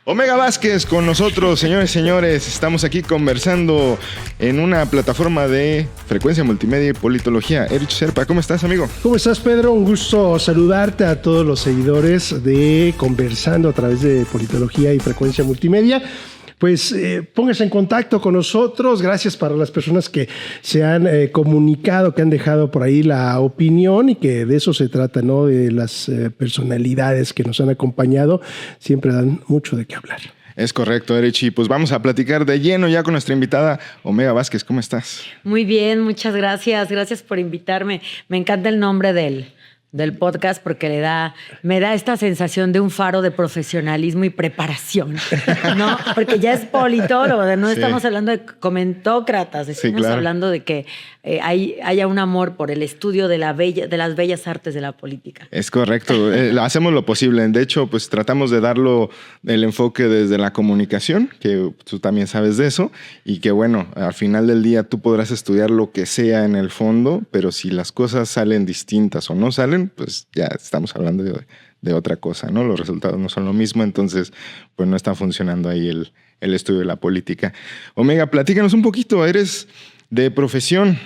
Omega Vázquez con nosotros, señores y señores. Estamos aquí conversando en una plataforma de frecuencia multimedia y politología. Erich Serpa, ¿cómo estás, amigo? ¿Cómo estás, Pedro? Un gusto saludarte a todos los seguidores de Conversando a través de politología y frecuencia multimedia. Pues póngase en contacto con nosotros. Gracias para las personas que se han comunicado, que han dejado por ahí la opinión y que de eso se trata, ¿no? De las personalidades que nos han acompañado. Siempre dan mucho de qué hablar. Es correcto, Erich. Y pues vamos a platicar de lleno ya con nuestra invitada, Omega Vázquez. ¿Cómo estás? Muy bien, muchas gracias. Gracias por invitarme. Me encanta el nombre del podcast porque me da esta sensación de un faro de profesionalismo y preparación, ¿no? Porque ya es politólogo, no estamos hablando de comentócratas, estamos hablando de que haya un amor por el estudio de las bellas artes de la política. Es correcto, hacemos lo posible. De hecho, pues tratamos de darlo el enfoque desde la comunicación, que tú también sabes de eso, y que bueno, al final del día tú podrás estudiar lo que sea en el fondo, pero si las cosas salen distintas o no salen, pues ya estamos hablando de otra cosa, ¿no? Los resultados no son lo mismo, entonces pues no está funcionando ahí el estudio de la política. Omega, platícanos un poquito, eres de profesión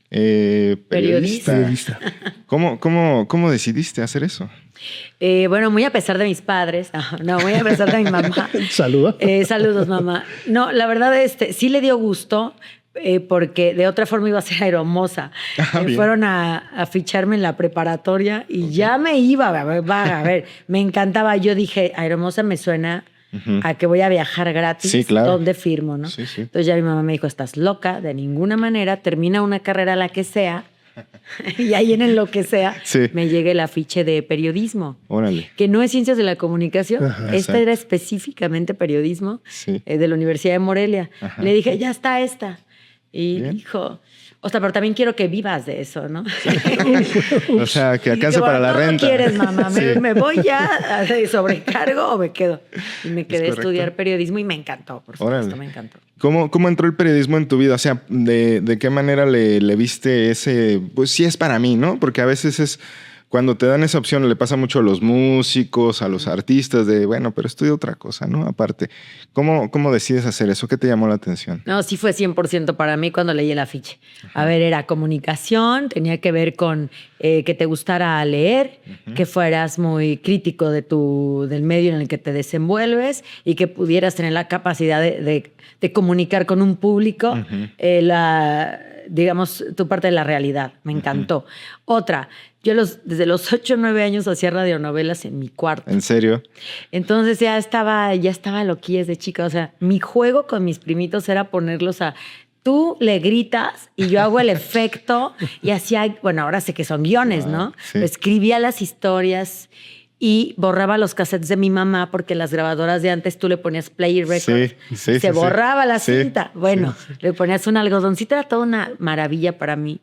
periodista. ¿Cómo decidiste hacer eso? Bueno, muy a pesar de mis padres, muy a pesar de mi mamá. Saludos. Saludos, mamá. No, la verdad, sí le dio gusto. Porque de otra forma iba a ser aeromoza. Fueron a ficharme en la preparatoria y ya me iba, a ver, me encantaba. Yo dije, aeromoza me suena a que voy a viajar gratis. Sí, claro. ¿Dónde firmo, no? Sí. Entonces ya mi mamá me dijo, estás loca, de ninguna manera, termina una carrera la que sea y ahí en lo que sea me llegue el afiche de periodismo. Órale. Que no es ciencias de la comunicación. Esta exacto. Era específicamente periodismo de la Universidad de Morelia. Le dije, ya está esta. Y dijo, o sea, pero también quiero que vivas de eso, ¿no? O sea, que alcance para la renta. ¿Qué quieres, mamá? ¿Me voy ya de sobrecargo o me quedo? Y me quedé a estudiar periodismo y me encantó, por supuesto, me encantó. ¿Cómo entró el periodismo en tu vida? O sea, ¿de qué manera le viste ese? Pues sí es para mí, ¿no? Porque a veces es... Cuando te dan esa opción, le pasa mucho a los músicos, a los artistas, de bueno, pero estudia otra cosa, ¿no? Aparte, ¿cómo decides hacer eso? ¿Qué te llamó la atención? No, sí fue 100% para mí cuando leí el afiche. A ver, era comunicación, tenía que ver con que te gustara leer, que fueras muy crítico del medio en el que te desenvuelves y que pudieras tener la capacidad de comunicar con un público digamos, tu parte de la realidad. Me encantó. Otra, yo desde los 8 o 9 años hacía radionovelas en mi cuarto. ¿En serio? Entonces ya estaba loquillas de chica. O sea, mi juego con mis primitos era ponerlos a... Tú le gritas y yo hago el efecto y hacía... Bueno, ahora sé que son guiones, ¿no? Sí. Pero escribía las historias y borraba los cassettes de mi mamá porque las grabadoras de antes tú le ponías play record. Se borraba la cinta. Bueno, le ponías un algodoncito. Era toda una maravilla para mí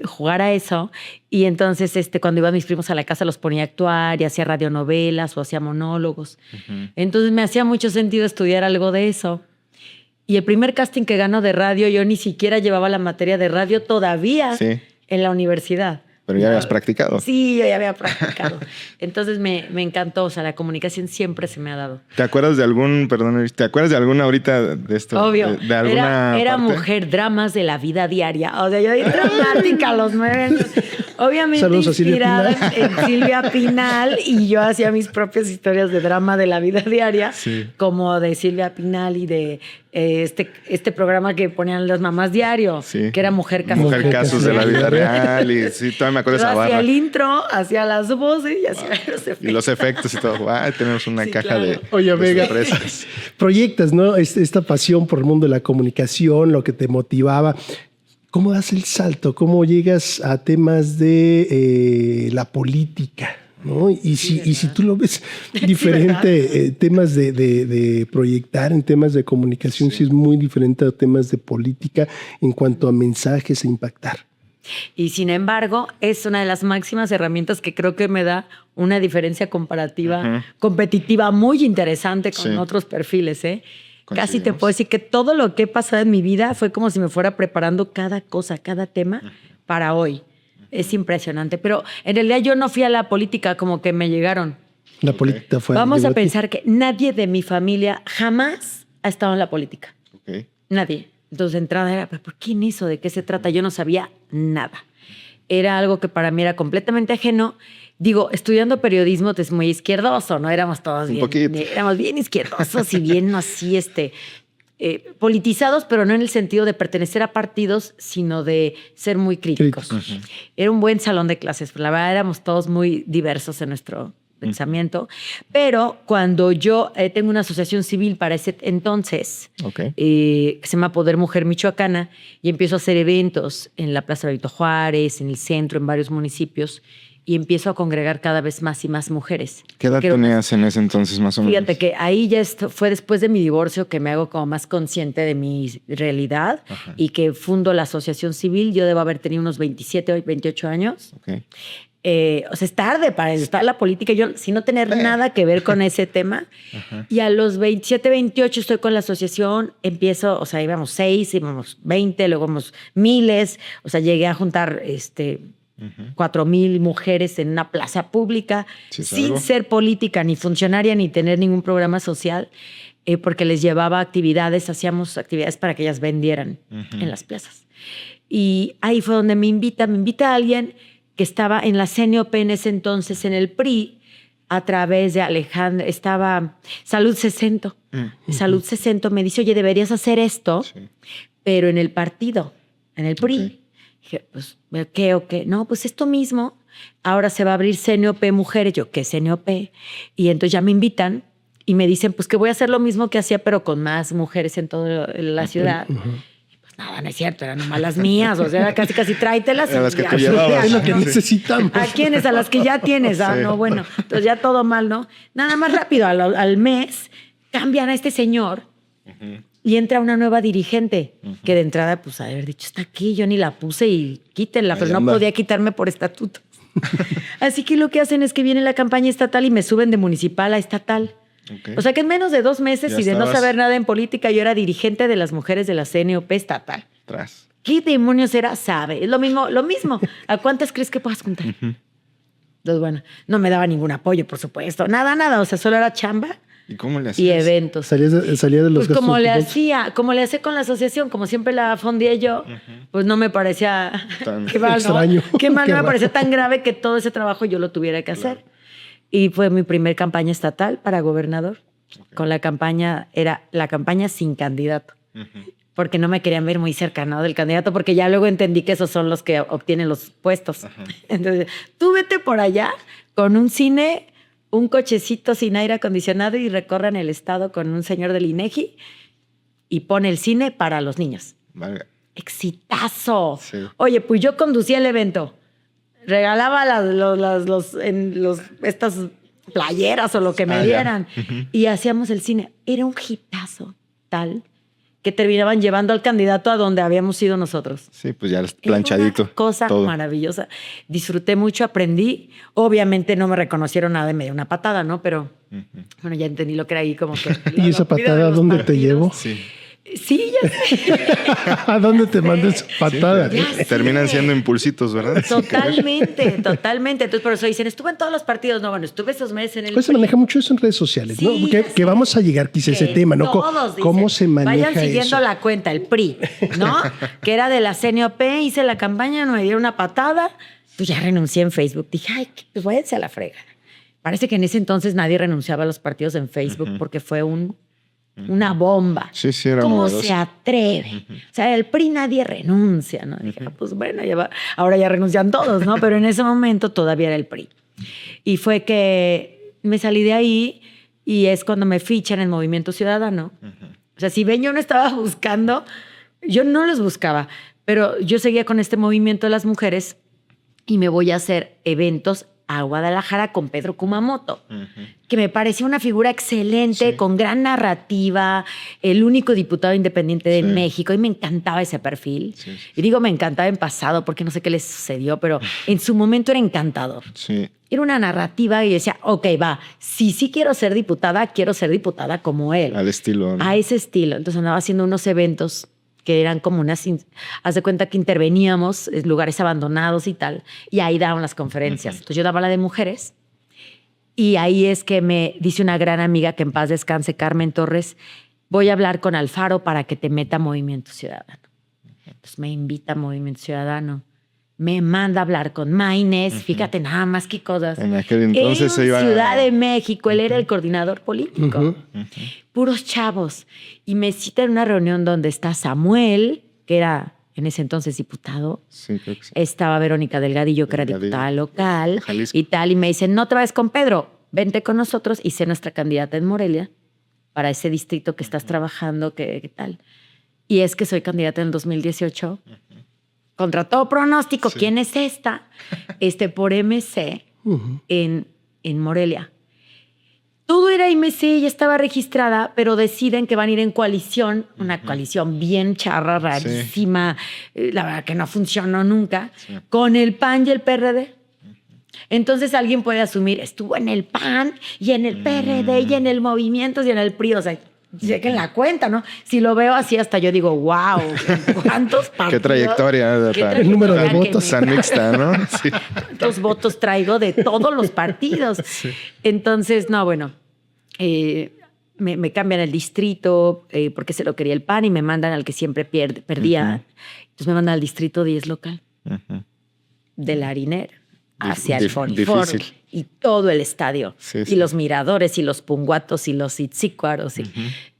jugar a eso. Y entonces cuando iban mis primos a la casa los ponía a actuar y hacía radionovelas o hacía monólogos. Entonces me hacía mucho sentido estudiar algo de eso. Y el primer casting que ganó de radio, yo ni siquiera llevaba la materia de radio todavía en la universidad. Pero ya habías practicado. Sí, yo ya había practicado. Entonces me encantó. O sea, la comunicación siempre se me ha dado. ¿Te acuerdas de alguna ahorita de esto? Obvio. De alguna era parte? mujer, dramas de la vida diaria. O sea, yo di dramática a los 9 años. Obviamente saludos inspirada en Silvia Pinal y yo hacía mis propias historias de drama de la vida diaria, como de Silvia Pinal y de este programa que ponían las mamás diario, que era Mujer Casos. Mujer Casos de la vida real. Y sí, todavía me acuerdo de esa barra. Hacía el intro, hacía las voces y hacía los efectos. Y los efectos y todo. Tenemos una caja de sorpresas. Proyectas, ¿no? Esta pasión por el mundo de la comunicación, lo que te motivaba. ¿Cómo das el salto? ¿Cómo llegas a temas de la política? ¿No? Y si tú lo ves diferente, temas de proyectar en temas de comunicación, sí es muy diferente a temas de política en cuanto a mensajes e impactar. Y sin embargo, es una de las máximas herramientas que creo que me da una diferencia comparativa, competitiva muy interesante con otros perfiles, Casi te puedo decir que todo lo que he pasado en mi vida fue como si me fuera preparando cada cosa, cada tema para hoy. Es impresionante. Pero en realidad yo no fui a la política como que me llegaron. La política fue... Vamos a pensar que nadie de mi familia jamás ha estado en la política. Okay. Nadie. Entonces, de entrada era, ¿por quién hizo? ¿De qué se trata? Yo no sabía nada. Era algo que para mí era completamente ajeno. Digo, estudiando periodismo es muy izquierdoso, ¿no? Éramos todos éramos bien izquierdosos y bien así, politizados, pero no en el sentido de pertenecer a partidos, sino de ser muy críticos. Era un buen salón de clases. La verdad, éramos todos muy diversos en nuestro pensamiento. Pero cuando yo tengo una asociación civil para ese entonces, que se llama Poder Mujer Michoacana, y empiezo a hacer eventos en la Plaza Benito Juárez, en el centro, en varios municipios, y empiezo a congregar cada vez más y más mujeres. ¿Qué edad tenías en ese entonces más o menos? Fíjate que ahí ya fue después de mi divorcio que me hago como más consciente de mi realidad. Ajá. Y que fundo la asociación civil. Yo debo haber tenido unos 27 o 28 años. Okay. O sea, es tarde para estar en la política, yo sin no tener nada que ver con ese tema. Ajá. Y a los 27, 28 estoy con la asociación, empiezo, o sea, íbamos 6, íbamos 20, luego íbamos miles, o sea, llegué a juntar 4,000 mujeres en una plaza pública, sin ser política, ni funcionaria, ni tener ningún programa social, porque les llevaba actividades, hacíamos actividades para que ellas vendieran en las plazas. Y ahí fue donde me invita a alguien que estaba en la CNOP en ese entonces, en el PRI, a través de Alejandra, estaba Salud 60. Salud 60 me dice, oye, deberías hacer esto, pero en el partido, en el PRI. Okay. Dije, pues, ¿qué o qué? No, pues esto mismo. Ahora se va a abrir CNOP Mujeres. Yo, ¿qué CNOP? Y entonces ya me invitan y me dicen, pues que voy a hacer lo mismo que hacía, pero con más mujeres en toda la ciudad. Nada, no es cierto, eran nomás las mías, o sea, casi tráetelas. A las que te llevabas. Es lo que necesitamos. ¿A quiénes? A las que ya tienes. Ah, no, bueno, entonces ya todo mal, ¿no? Nada más rápido, al mes cambian a este señor y entra una nueva dirigente que de entrada, pues, haber dicho, está aquí, yo ni la puse y quítenla, pero no podía quitarme por estatuto. Así que lo que hacen es que viene la campaña estatal y me suben de municipal a estatal. Okay. O sea que en menos de 2 meses y de no saber nada en política, yo era dirigente de las mujeres de la CNOP estatal. Tras. ¿Qué demonios era? Sabe. Es lo mismo. ¿A cuántas crees que puedas contar? Entonces, bueno, no me daba ningún apoyo, por supuesto. Nada. O sea, solo era chamba. ¿Y cómo le hacías? Y eventos. Salía de los pues como le hacía con la asociación, como siempre la fundé yo, pues no me parecía tan extraño. Qué mal no me parecía tan grave que todo ese trabajo yo lo tuviera que hacer. Y fue mi primer campaña estatal para gobernador. Con la campaña, era la campaña sin candidato. Porque no me querían ver muy cercano del candidato, porque ya luego entendí que esos son los que obtienen los puestos. Entonces, tú vete por allá con un cine, un cochecito sin aire acondicionado y recorran el estado con un señor del INEGI y pone el cine para los niños. Vale. ¡Exitazo! Sí. Oye, pues yo conducía el evento. Regalaba estas playeras o lo que me dieran. Y hacíamos el cine. Era un hitazo tal que terminaban llevando al candidato a donde habíamos ido nosotros. Sí, pues ya planchadito. Una cosa maravillosa. Disfruté mucho, aprendí. Obviamente no me reconocieron nada y me dio una patada, ¿no? Pero bueno, ya entendí lo que era ahí como que... ¿Y esa patada a dónde te llevó? Sí, ya sé. ¿A dónde te mandan esa patada? Sí, terminan siendo impulsitos, ¿verdad? Totalmente. Entonces, por eso dicen, estuve en todos los partidos. No, bueno, estuve esos meses en el... Pues se maneja mucho eso en redes sociales, ¿no? Que vamos a llegar quizá a ese tema, ¿no? Todos dicen, ¿cómo se maneja eso? Vayan siguiendo la cuenta, el PRI, ¿no? Que era de la CNOP, hice la campaña, no me dieron una patada. Pues ya renuncié en Facebook. Dije, ay, pues váyanse a la frega. Parece que en ese entonces nadie renunciaba a los partidos en Facebook porque fue una bomba. Sí, era ¿Cómo se atreve? O sea, el PRI nadie renuncia, ¿no? Dije, pues bueno, ahora ya renuncian todos, ¿no? Pero en ese momento todavía era el PRI. Y fue que me salí de ahí y es cuando me fichan en el Movimiento Ciudadano. O sea, si ven, yo no estaba buscando, yo no los buscaba, pero yo seguía con este movimiento de las mujeres y me voy a hacer eventos a Guadalajara con Pedro Kumamoto, que me parecía una figura excelente, con gran narrativa, el único diputado independiente de México, y me encantaba ese perfil. Y digo, me encantaba en pasado, porque no sé qué le sucedió, pero en su momento era encantador. Era una narrativa y decía, ok, va, si sí quiero ser diputada como él. Al estilo, ¿no? A ese estilo. Entonces andaba haciendo unos eventos que eran como haz de cuenta que interveníamos en lugares abandonados y tal, y ahí daban las conferencias. Entonces yo daba la de mujeres Y ahí es que me dice una gran amiga, que en paz descanse, Carmen Torres, voy a hablar con Alfaro para que te meta a Movimiento Ciudadano. Entonces me invita a Movimiento Ciudadano. Me manda a hablar con Maynés, fíjate nada más qué cosas. En aquel entonces se iba a Ciudad de México, él era el coordinador político. Puros chavos. Y me cita en una reunión donde está Samuel, que era en ese entonces diputado. Sí, creo que sí. Estaba Verónica Delgadillo, que era diputada local. Jalisco. Y tal. Y me dicen, no te vayas con Pedro, vente con nosotros. Y sé nuestra candidata en Morelia para ese distrito que estás trabajando, ¿qué tal? Y es que soy candidata en el 2018. Contra todo pronóstico, sí. ¿Quién es esta? Por MC en Morelia. Todo era MC, ya estaba registrada, pero deciden que van a ir en coalición, una coalición bien charra, rarísima, la verdad que no funcionó nunca, con el PAN y el PRD. Entonces alguien puede asumir, estuvo en el PAN y en el PRD y en el Movimiento y en el PRI, o sea, sé que en la cuenta, ¿no? Si lo veo así, hasta yo digo, wow, ¿cuántos partidos? Qué trayectoria. El número de votos. Tan mixta, ¿no? Sí. ¿Cuántos votos traigo de todos los partidos? Sí. Entonces, no, bueno, me cambian el distrito porque se lo quería el PAN y me mandan al que siempre perdía. Entonces me mandan al distrito 10 local del Harinero hacia el Forifor y todo el estadio. Sí, sí. Y los miradores y los punguatos y los itzícuaros.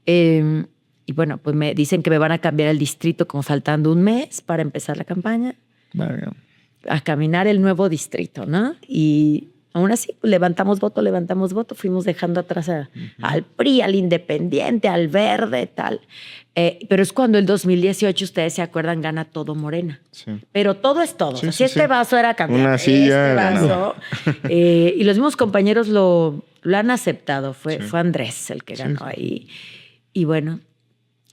Y bueno, pues me dicen que me van a cambiar el distrito como faltando un mes para empezar la campaña. A caminar el nuevo distrito, ¿no? Y aún así, levantamos voto. Fuimos dejando atrás al PRI, al Independiente, al Verde, tal. Pero es cuando el 2018, ustedes se acuerdan, gana todo Morena. Sí. Pero todo es todo. Sí, o sea, si este vaso era candidato. Una silla. Vaso, y los mismos compañeros lo han aceptado. Fue Andrés el que ganó ahí. Y bueno,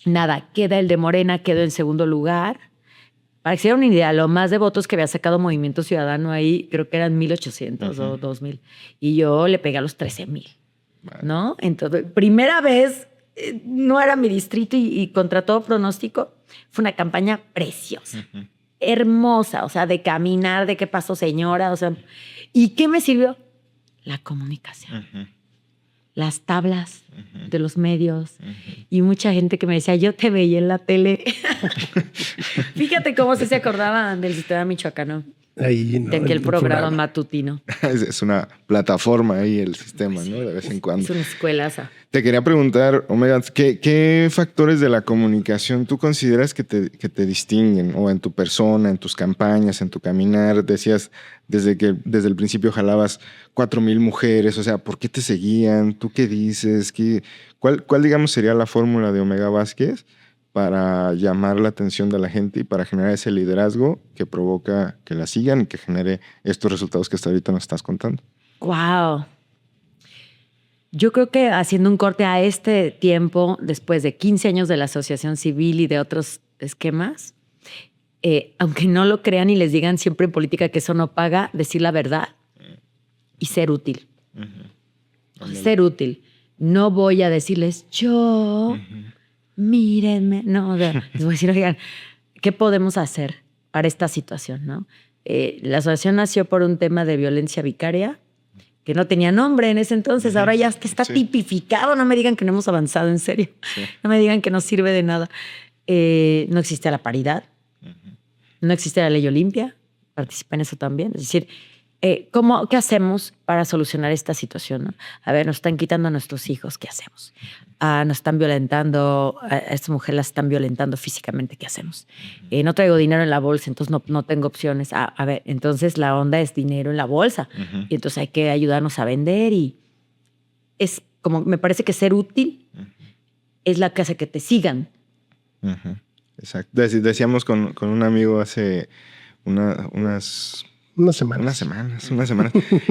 nada, queda el de Morena, quedó en segundo lugar. Para que se dieran una idea, lo más de votos que había sacado Movimiento Ciudadano ahí, creo que eran 1,800 o 2,000. Y yo le pegué a los 13,000, ¿no? Entonces, primera vez, no era mi distrito y contra todo pronóstico, fue una campaña preciosa, hermosa, o sea, de caminar, de qué pasó señora, o sea, ¿y qué me sirvió? La comunicación. Las tablas de los medios y mucha gente que me decía, yo te veía en la tele. Fíjate cómo se acordaban del sistema michoacano. Ahí, ¿no? De aquel programa matutino. Es una plataforma ahí el sistema, ¿no? De vez en cuando. Es una escuelaza. Te quería preguntar, Omega, ¿qué factores de la comunicación tú consideras que te distinguen? O en tu persona, en tus campañas, en tu caminar. Decías desde el principio jalabas 4,000 mujeres. O sea, ¿por qué te seguían? ¿Tú qué dices? ¿Cuál digamos, sería la fórmula de Omega Vázquez para llamar la atención de la gente y para generar ese liderazgo que provoca que la sigan y que genere estos resultados que hasta ahorita nos estás contando? ¡Wow! Yo creo que haciendo un corte a este tiempo, después de 15 años de la asociación civil y de otros esquemas, aunque no lo crean y les digan siempre en política que eso no paga, decir la verdad y ser útil. Ser útil. No voy a decirles, mírenme. No, les voy a decir, oigan, ¿qué podemos hacer para esta situación? ¿No? La asociación nació por un tema de violencia vicaria que no tenía nombre en ese entonces. Ahora ya está tipificado. No me digan que no hemos avanzado, en serio. No me digan que no sirve de nada. No existe la paridad. No existe la ley Olimpia. Participa en eso también. Es decir, ¿qué hacemos para solucionar esta situación? ¿No? A ver, nos están quitando a nuestros hijos, ¿qué hacemos? Nos están violentando, a estas mujeres las están violentando físicamente, ¿qué hacemos? No traigo dinero en la bolsa, entonces no tengo opciones. A ver, entonces la onda es dinero en la bolsa. Y entonces hay que ayudarnos a vender y es como, me parece que ser útil es la que hace que te sigan. Exacto. Decíamos con un amigo hace unas semanas,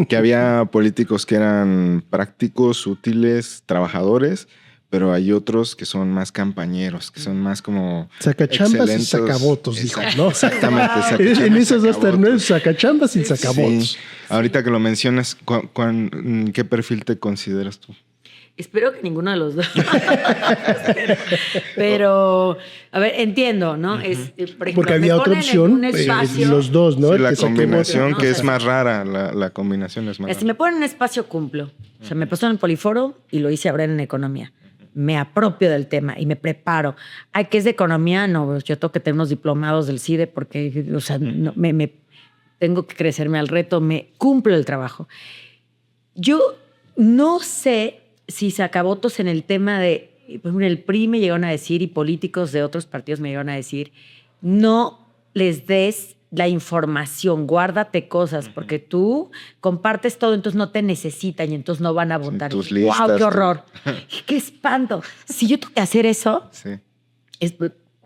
que había políticos que eran prácticos, útiles, trabajadores, pero hay otros que son más campañeros, que son más como sacachambas y sacabotos, dijo, ¿no? Exactamente. En esos dos términos, sacachambas y sacabotos. Sí. Ahorita que lo mencionas, ¿qué perfil te consideras tú? Espero que ninguno de los dos. pero, a ver, entiendo, ¿no? Por ejemplo, porque había otra opción, los dos, ¿no? Sí, la combinación que es más rara, la combinación es más rara. Si me ponen un espacio, cumplo. O sea, me pasó en el Poliforo y lo hice ahora en economía. Me apropio del tema y me preparo. Ay, ¿qué es de economía? No, yo tengo que tener unos diplomados del CIDE porque, o sea, no, me tengo que crecerme al reto, me cumplo el trabajo. Yo no sé si sacabotos en el tema de, pues, el PRI me llegaron a decir y políticos de otros partidos me llegaron a decir, no les des la información, guárdate cosas, porque tú compartes todo, entonces no te necesitan y entonces no van a votar. Tus listas, ¡Wow, qué horror! ¡Qué espanto! Si yo tengo que hacer eso,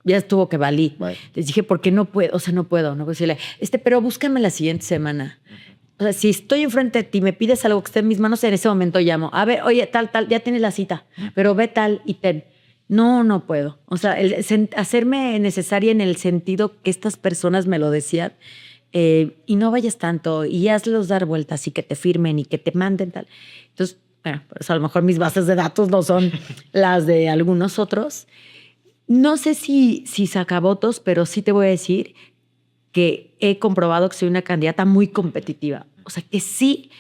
ya estuvo que valí. Bye. Les dije, ¿por qué no puedo? O sea, no puedo decirle, pero búscame la siguiente semana. O sea, si estoy enfrente de ti, me pides algo que esté en mis manos, en ese momento llamo. A ver, oye, tal, ya tienes la cita, pero ve tal y ten. No puedo. O sea, hacerme necesaria en el sentido que estas personas me lo decían y no vayas tanto y hazlos dar vueltas y que te firmen y que te manden tal. Entonces, bueno, pues a lo mejor mis bases de datos no son las de algunos otros. No sé si sacabotos, pero sí te voy a decir que he comprobado que soy una candidata muy competitiva. O sea, que sí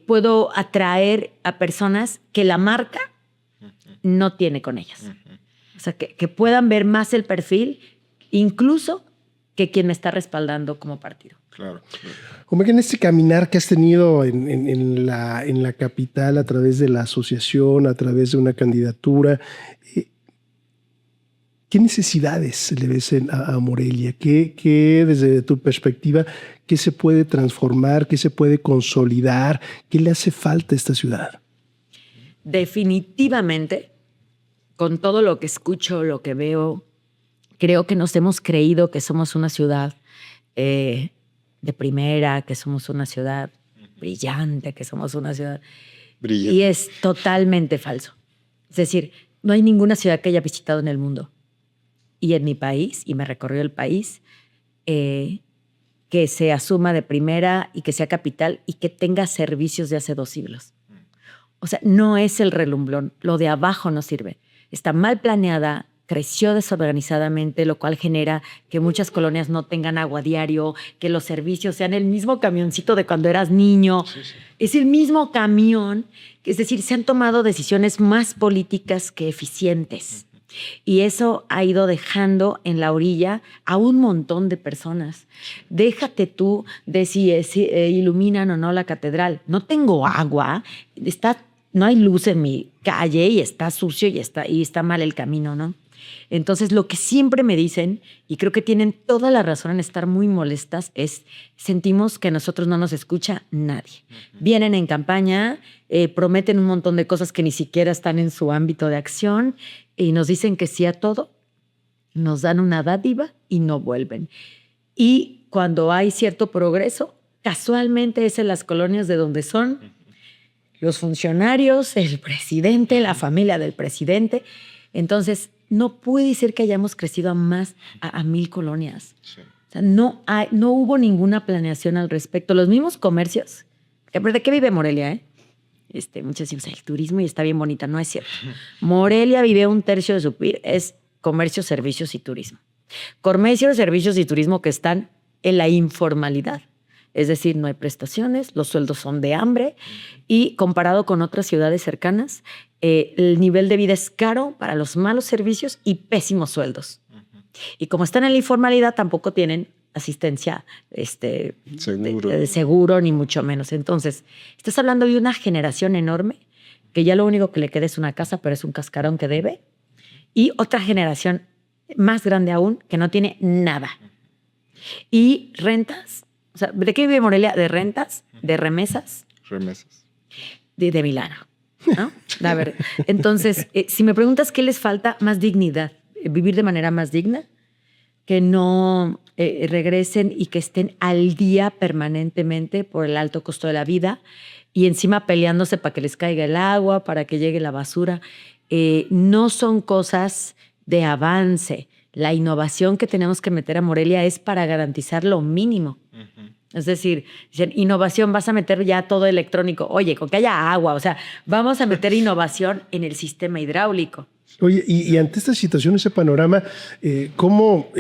puedo atraer a personas que la marca no tiene con ellas. O sea, que puedan ver más el perfil, incluso que quien me está respaldando como partido. Claro. Como que en este caminar que has tenido en la capital a través de la asociación, a través de una candidatura, ¿qué necesidades le ves a Morelia? ¿Qué desde tu perspectiva, qué se puede transformar? ¿Qué se puede consolidar? ¿Qué le hace falta a esta ciudad? Definitivamente, con todo lo que escucho, lo que veo, creo que nos hemos creído que somos una ciudad de primera, que somos una ciudad brillante, que somos una ciudad... Brillante. Y es totalmente falso. Es decir, no hay ninguna ciudad que haya visitado en el mundo y en mi país, y me recorrió el país, que se asuma de primera y que sea capital y que tenga servicios de hace 2 siglos. O sea, no es el relumbrón, lo de abajo no sirve. Está mal planeada, creció desorganizadamente, lo cual genera que muchas colonias no tengan agua diario, que los servicios sean el mismo camioncito de cuando eras niño. Sí. Es el mismo camión, es decir, se han tomado decisiones más políticas que eficientes. Y eso ha ido dejando en la orilla a un montón de personas. Déjate tú de si iluminan o no la catedral. No tengo agua, no hay luz en mi calle y está sucio y está mal el camino, ¿no? Entonces, lo que siempre me dicen, y creo que tienen toda la razón en estar muy molestas, es sentimos que a nosotros no nos escucha nadie. Vienen en campaña, prometen un montón de cosas que ni siquiera están en su ámbito de acción y nos dicen que sí a todo, nos dan una dádiva y no vuelven. Y cuando hay cierto progreso, casualmente es en las colonias de donde son los funcionarios, el presidente, la familia del presidente. Entonces, no puede ser que hayamos crecido a 1,000 colonias. Sí. O sea, no hubo ninguna planeación al respecto. Los mismos comercios. ¿De qué vive Morelia? Muchos dicen, el turismo y está bien bonita. No es cierto. Morelia vive 1/3 de su PIB, es comercio, servicios y turismo. Comercio, servicios y turismo que están en la informalidad. Es decir, no hay prestaciones, los sueldos son de hambre y comparado con otras ciudades cercanas, el nivel de vida es caro para los malos servicios y pésimos sueldos. Y como están en la informalidad, tampoco tienen asistencia seguro, ni mucho menos. Entonces, estás hablando de una generación enorme que ya lo único que le queda es una casa, pero es un cascarón que debe, y otra generación más grande aún que no tiene nada. Y rentas. O sea, ¿de qué vive Morelia? De rentas, de remesas. Remesas. De Milano, ¿no? A ver, entonces, si me preguntas qué les falta, más dignidad, vivir de manera más digna, que no regresen y que estén al día permanentemente por el alto costo de la vida y encima peleándose para que les caiga el agua, para que llegue la basura. No son cosas de avance. La innovación que tenemos que meter a Morelia es para garantizar lo mínimo. Es decir, dicen, innovación, vas a meter ya todo electrónico. Oye, con que haya agua, o sea, vamos a meter innovación en el sistema hidráulico. Oye, y ante esta situación, ese panorama, ¿cómo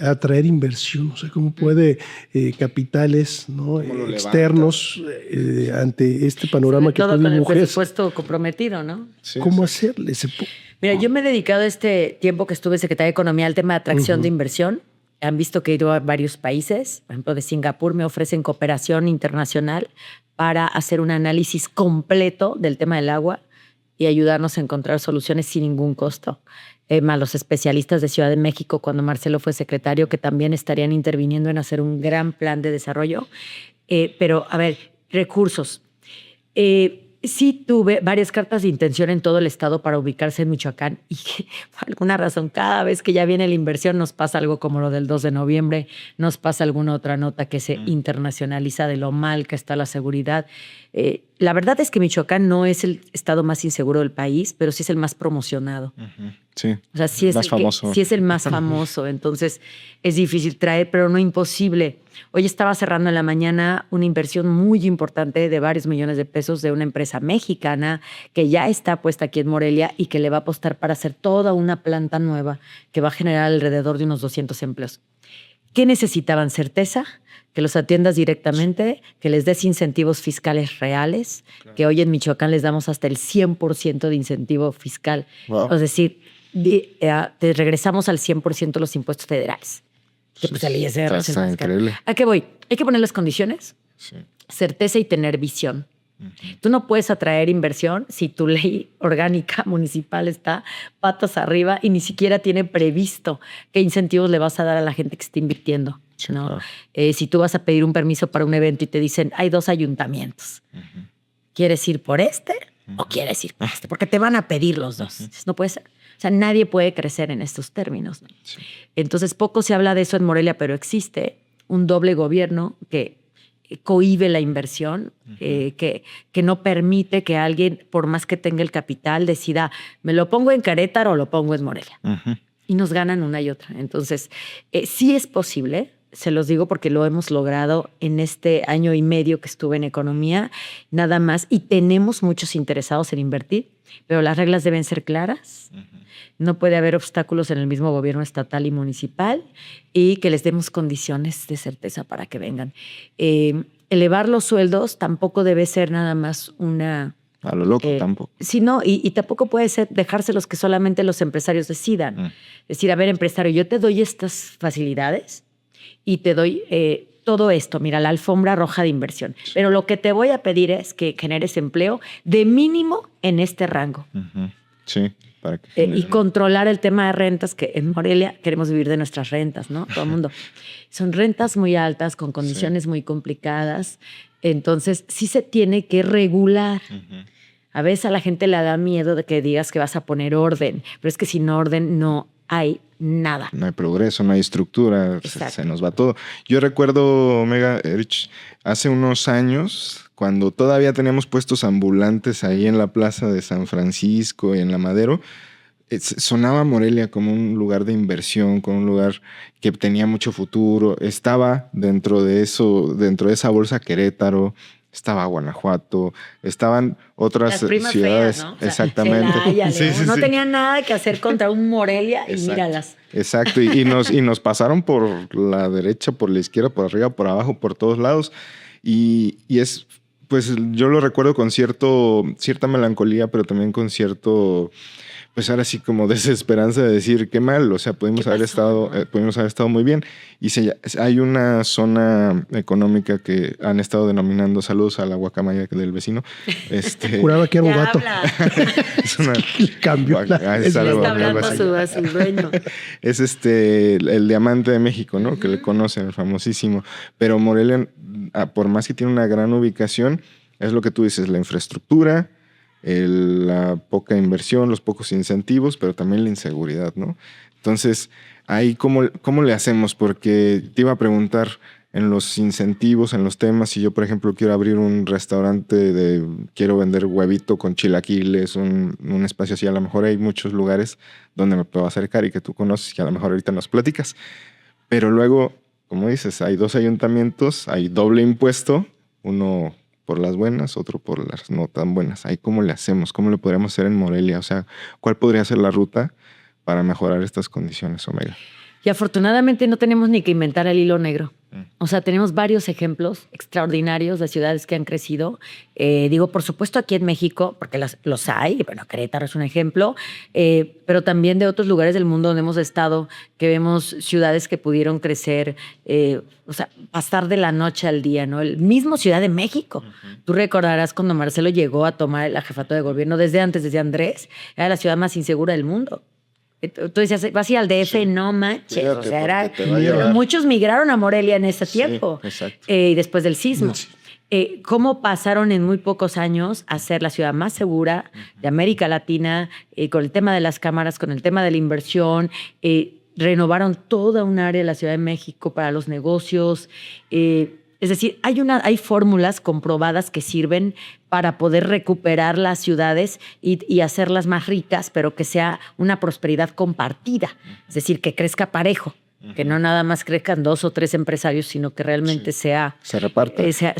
atraer inversión? O sea, ¿cómo puede capitales, ¿no? externos ante este panorama sobre que todo tú con dibujas? el presupuesto comprometido, ¿no? Sí, ¿Cómo sí. hacerle? Mira, yo me he dedicado este tiempo que estuve secretaria de Economía al tema de atracción de inversión. Han visto que he ido a varios países, por ejemplo, de Singapur me ofrecen cooperación internacional para hacer un análisis completo del tema del agua y ayudarnos a encontrar soluciones sin ningún costo. Más los especialistas de Ciudad de México, cuando Marcelo fue secretario, que también estarían interviniendo en hacer un gran plan de desarrollo. Pero, a ver, recursos. Sí tuve varias cartas de intención en todo el estado para ubicarse en Michoacán y que, por alguna razón, cada vez que ya viene la inversión nos pasa algo como lo del 2 de noviembre, nos pasa alguna otra nota que se internacionaliza de lo mal que está la seguridad. La verdad es que Michoacán no es el estado más inseguro del país, pero sí es el más promocionado. Sí, o sea, sí es más famoso. Sí es el más famoso, entonces es difícil traer, pero no imposible. Hoy estaba cerrando en la mañana una inversión muy importante de varios millones de pesos de una empresa mexicana que ya está puesta aquí en Morelia y que le va a apostar para hacer toda una planta nueva que va a generar alrededor de unos 200 empleos. ¿Qué necesitaban? Certeza, que los atiendas directamente, que les des incentivos fiscales reales, que hoy en Michoacán les damos hasta el 100% de incentivo fiscal. Wow. Es decir, te regresamos al 100% los impuestos federales. Que pues el ISR es el Está más caro. increíble. ¿A qué voy? Hay que poner las condiciones, Sí. certeza y tener visión. Tú no puedes atraer inversión si tu ley orgánica municipal está patas arriba y ni siquiera tiene previsto qué incentivos le vas a dar a la gente que está invirtiendo. Sí, ¿no? claro. Si tú vas a pedir un permiso para un evento y te dicen, hay 2 ayuntamientos, ¿quieres ir por este o quieres ir por este? Porque te van a pedir los dos. No puede ser. O sea, nadie puede crecer en estos términos, ¿no? Sí. Entonces, poco se habla de eso en Morelia, pero existe un doble gobierno que cohíbe la inversión, que no permite que alguien, por más que tenga el capital, decida, me lo pongo en Querétaro o lo pongo en Morelia. Y nos ganan una y otra. Entonces, sí es posible, se los digo porque lo hemos logrado en este año y medio que estuve en economía, nada más, y tenemos muchos interesados en invertir, pero las reglas deben ser claras. No puede haber obstáculos en el mismo gobierno estatal y municipal y que les demos condiciones de certeza para que vengan. Elevar los sueldos tampoco debe ser nada más una... A lo loco tampoco. Sí, no, y tampoco puede ser dejárselos que solamente los empresarios decidan. Es decir, a ver, empresario, yo te doy estas facilidades y te doy todo esto, mira, la alfombra roja de inversión. Sí. Pero lo que te voy a pedir es que generes empleo de mínimo en este rango. Sí. Para que y controlar el tema de rentas, que en Morelia queremos vivir de nuestras rentas, ¿no? Todo el mundo. Son rentas muy altas, con condiciones muy complicadas. Entonces, sí se tiene que regular. A veces a la gente le da miedo de que digas que vas a poner orden, pero es que sin orden no hay nada. No hay progreso, no hay estructura, se nos va todo. Yo recuerdo, Omega, Erich, hace unos años, cuando todavía teníamos puestos ambulantes ahí en la plaza de San Francisco y en la Madero, sonaba Morelia como un lugar de inversión, como un lugar que tenía mucho futuro. Estaba dentro de eso, dentro de esa bolsa Querétaro, estaba Guanajuato, estaban otras ciudades. Feas, ¿no? Exactamente. Celaya, no tenían nada que hacer contra un Morelia y míralas. Exacto, y nos pasaron por la derecha, por la izquierda, por arriba, por abajo, por todos lados. Y es, pues yo lo recuerdo con cierta melancolía, pero también con cierto, pues ahora sí como desesperanza de decir qué mal, o sea, pudimos haber estado muy bien. Y hay una zona económica que han estado denominando, saludos a la guacamaya del vecino. Juraba que era un gato. Es una cambio. Está hablando a su dueño. Es el diamante de México, ¿no? Que le conocen, el famosísimo. Pero Morelia, por más que tiene una gran ubicación, es lo que tú dices, la infraestructura, la poca inversión, los pocos incentivos, pero también la inseguridad, ¿no? Entonces, ahí ¿cómo le hacemos? Porque te iba a preguntar en los incentivos, en los temas, si yo, por ejemplo, quiero abrir un restaurante quiero vender huevito con chilaquiles, un espacio así, a lo mejor hay muchos lugares donde me puedo acercar y que tú conoces, que a lo mejor ahorita nos platicas. Pero luego, como dices, hay 2 ayuntamientos, hay doble impuesto, uno por las buenas, otro por las no tan buenas. Ahí, ¿cómo le hacemos? ¿Cómo le podríamos hacer en Morelia? O sea, ¿cuál podría ser la ruta para mejorar estas condiciones, Omega? Y afortunadamente no tenemos ni que inventar el hilo negro. O sea, tenemos varios ejemplos extraordinarios de ciudades que han crecido. Digo, por supuesto, aquí en México, porque los hay. Bueno, Querétaro es un ejemplo, pero también de otros lugares del mundo donde hemos estado, que vemos ciudades que pudieron crecer, o sea, pasar de la noche al día, ¿no? El mismo Ciudad de México. Tú recordarás cuando Marcelo llegó a tomar la jefatura de gobierno desde antes, desde Andrés, era la ciudad más insegura del mundo. Tú decías, vas a ir al DF, sí. No manches. O sea, era, muchos migraron a Morelia en ese tiempo. Exacto. Y después del sismo. Sí. Cómo pasaron en muy pocos años a ser la ciudad más segura de América Latina, con el tema de las cámaras, con el tema de la inversión. Renovaron toda un área de la Ciudad de México para los negocios. Es decir, hay fórmulas comprobadas que sirven para poder recuperar las ciudades y hacerlas más ricas, pero que sea una prosperidad compartida. Es decir, que crezca parejo, que no nada más crezcan 2 o 3 empresarios, sino que realmente sea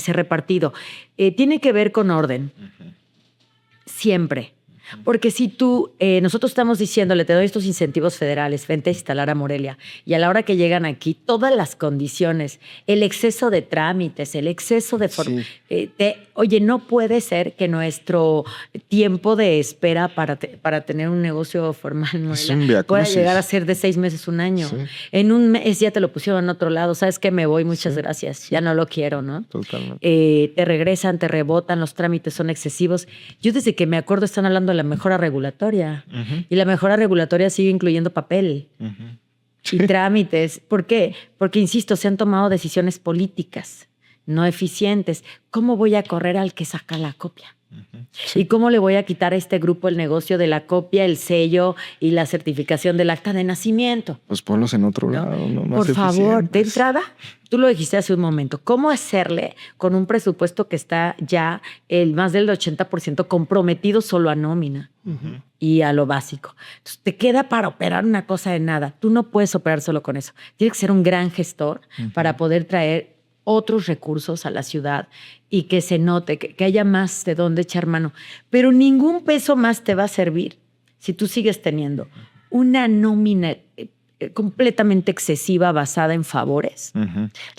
repartido. Tiene que ver con orden. Siempre. Porque si nosotros estamos diciéndole, te doy estos incentivos federales, vente a instalar a Morelia, y a la hora que llegan aquí, todas las condiciones, el exceso de trámites, el exceso de... oye, no puede ser que nuestro tiempo de espera para tener un negocio formal en Morelia pueda llegar a ser de 6 meses, 1 año. Sí. En un mes ya te lo pusieron en otro lado, ¿sabes qué? Me voy, muchas gracias, ya no lo quiero, ¿no? Totalmente. Te regresan, te rebotan, los trámites son excesivos. Yo desde que me acuerdo están hablando de la mejora regulatoria. Y la mejora regulatoria sigue incluyendo papel y trámites. ¿Por qué? Porque, insisto, se han tomado decisiones políticas no eficientes. ¿Cómo voy a correr al que saca la copia? Sí. ¿Y cómo le voy a quitar a este grupo el negocio de la copia, el sello y la certificación del acta de nacimiento? Pues ponlos en otro lado. No más por favor, de entrada, tú lo dijiste hace un momento, ¿cómo hacerle con un presupuesto que está ya más del 80% comprometido solo a nómina y a lo básico? Entonces, te queda para operar una cosa de nada. Tú no puedes operar solo con eso. Tienes que ser un gran gestor para poder traer otros recursos a la ciudad y que se note, que haya más de dónde echar mano. Pero ningún peso más te va a servir si tú sigues teniendo una nómina completamente excesiva basada en favores,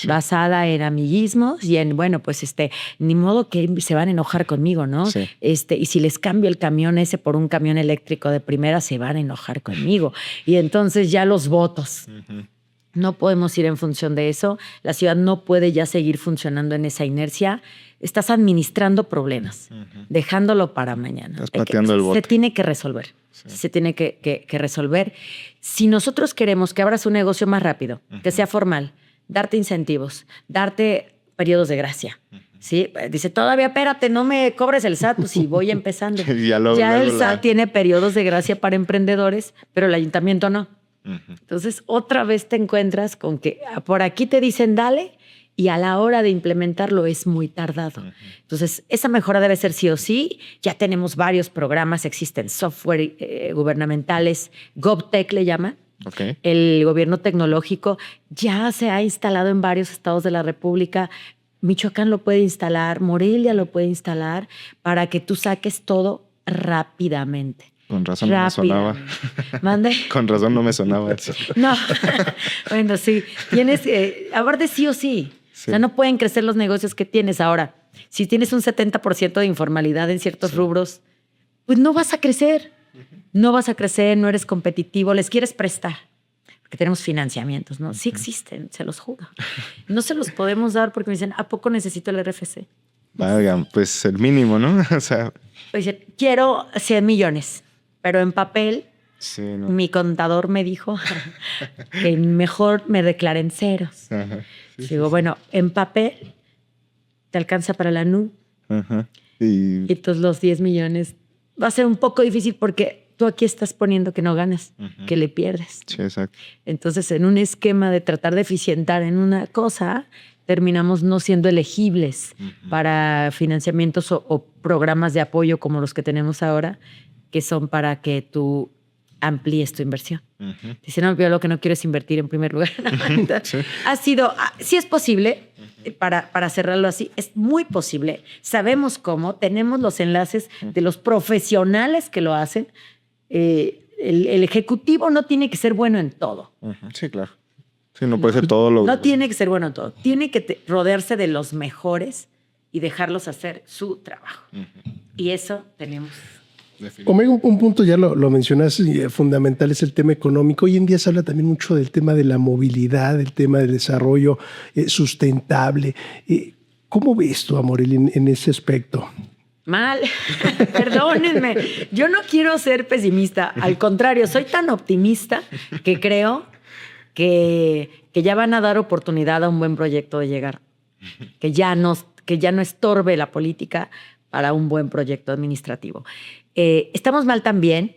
basada en amiguismos y en, bueno, pues ni modo que se van a enojar conmigo, ¿no? Sí. Y si les cambio el camión ese por un camión eléctrico de primera, se van a enojar conmigo. Y entonces ya los votos. No podemos ir en función de eso. La ciudad no puede ya seguir funcionando en esa inercia. Estás administrando problemas, dejándolo para mañana. Estás pateando el bote. Se tiene que resolver. Sí. Se tiene que resolver. Si nosotros queremos que abras un negocio más rápido, que sea formal, darte incentivos, darte periodos de gracia. ¿Sí? Dice, todavía espérate, no me cobres el SAT, pues si voy empezando. ya el SAT tiene periodos de gracia para emprendedores, pero el ayuntamiento no. Entonces, otra vez te encuentras con que por aquí te dicen dale y a la hora de implementarlo es muy tardado. Entonces, esa mejora debe ser sí o sí. Ya tenemos varios programas, existen software gubernamentales, GovTech le llaman. Okay. El gobierno tecnológico ya se ha instalado en varios estados de la República. Michoacán lo puede instalar, Morelia lo puede instalar para que tú saques todo rápidamente. Con razón no me sonaba. ¿Mande? Con razón no me sonaba eso. No, bueno, sí. Tienes hablar de sí o sí. O sea, no pueden crecer los negocios que tienes ahora. Si tienes un 70% de informalidad en ciertos rubros, pues no vas a crecer. No vas a crecer, no eres competitivo, les quieres prestar. Porque tenemos financiamientos, ¿no? Sí existen, se los juro. No se los podemos dar porque me dicen, ¿a poco necesito el RFC? Valgan, pues el mínimo, ¿no? O sea... Pues quiero 100 millones. Pero en papel, mi contador me dijo que mejor me declaren ceros. Digo, bueno, en papel te alcanza para la NU. Y entonces los 10 millones va a ser un poco difícil porque tú aquí estás poniendo que no ganas, que le pierdes. Sí, exacto. Entonces, en un esquema de tratar de eficientar en una cosa, terminamos no siendo elegibles para financiamientos o programas de apoyo como los que tenemos ahora, que son para que tú amplíes tu inversión. Dice, no, yo lo que no quiero es invertir en primer lugar. Sí es posible, para cerrarlo así, es muy posible. Sabemos cómo, tenemos los enlaces de los profesionales que lo hacen. El ejecutivo no tiene que ser bueno en todo. Sí, claro. Sí, no puede ser todo lo... No tiene que ser bueno en todo. Tiene que rodearse de los mejores y dejarlos hacer su trabajo. Y eso tenemos... Como un punto ya lo mencionas, fundamental es el tema económico. Hoy en día se habla también mucho del tema de la movilidad, el tema del desarrollo sustentable. ¿Cómo ves tú, Amorelli, en ese aspecto? Mal, perdónenme. Yo no quiero ser pesimista. Al contrario, soy tan optimista que creo que ya van a dar oportunidad a un buen proyecto de llegar. Que ya no estorbe la política para un buen proyecto administrativo. Estamos mal también.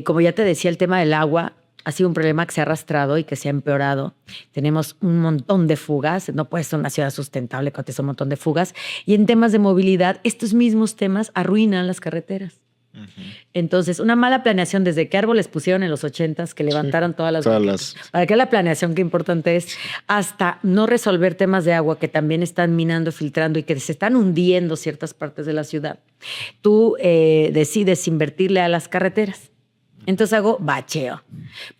Como ya te decía, el tema del agua ha sido un problema que se ha arrastrado y que se ha empeorado. Tenemos un montón de fugas. No puede ser una ciudad sustentable cuando tienes un montón de fugas. Y en temas de movilidad, estos mismos temas arruinan las carreteras. Entonces, una mala planeación, desde qué árboles pusieron en los 80s, que levantaron todas las... ¿Para qué la planeación? Qué importante es. Hasta no resolver temas de agua que también están minando, filtrando y que se están hundiendo ciertas partes de la ciudad. Tú decides invertirle a las carreteras. Entonces hago bacheo.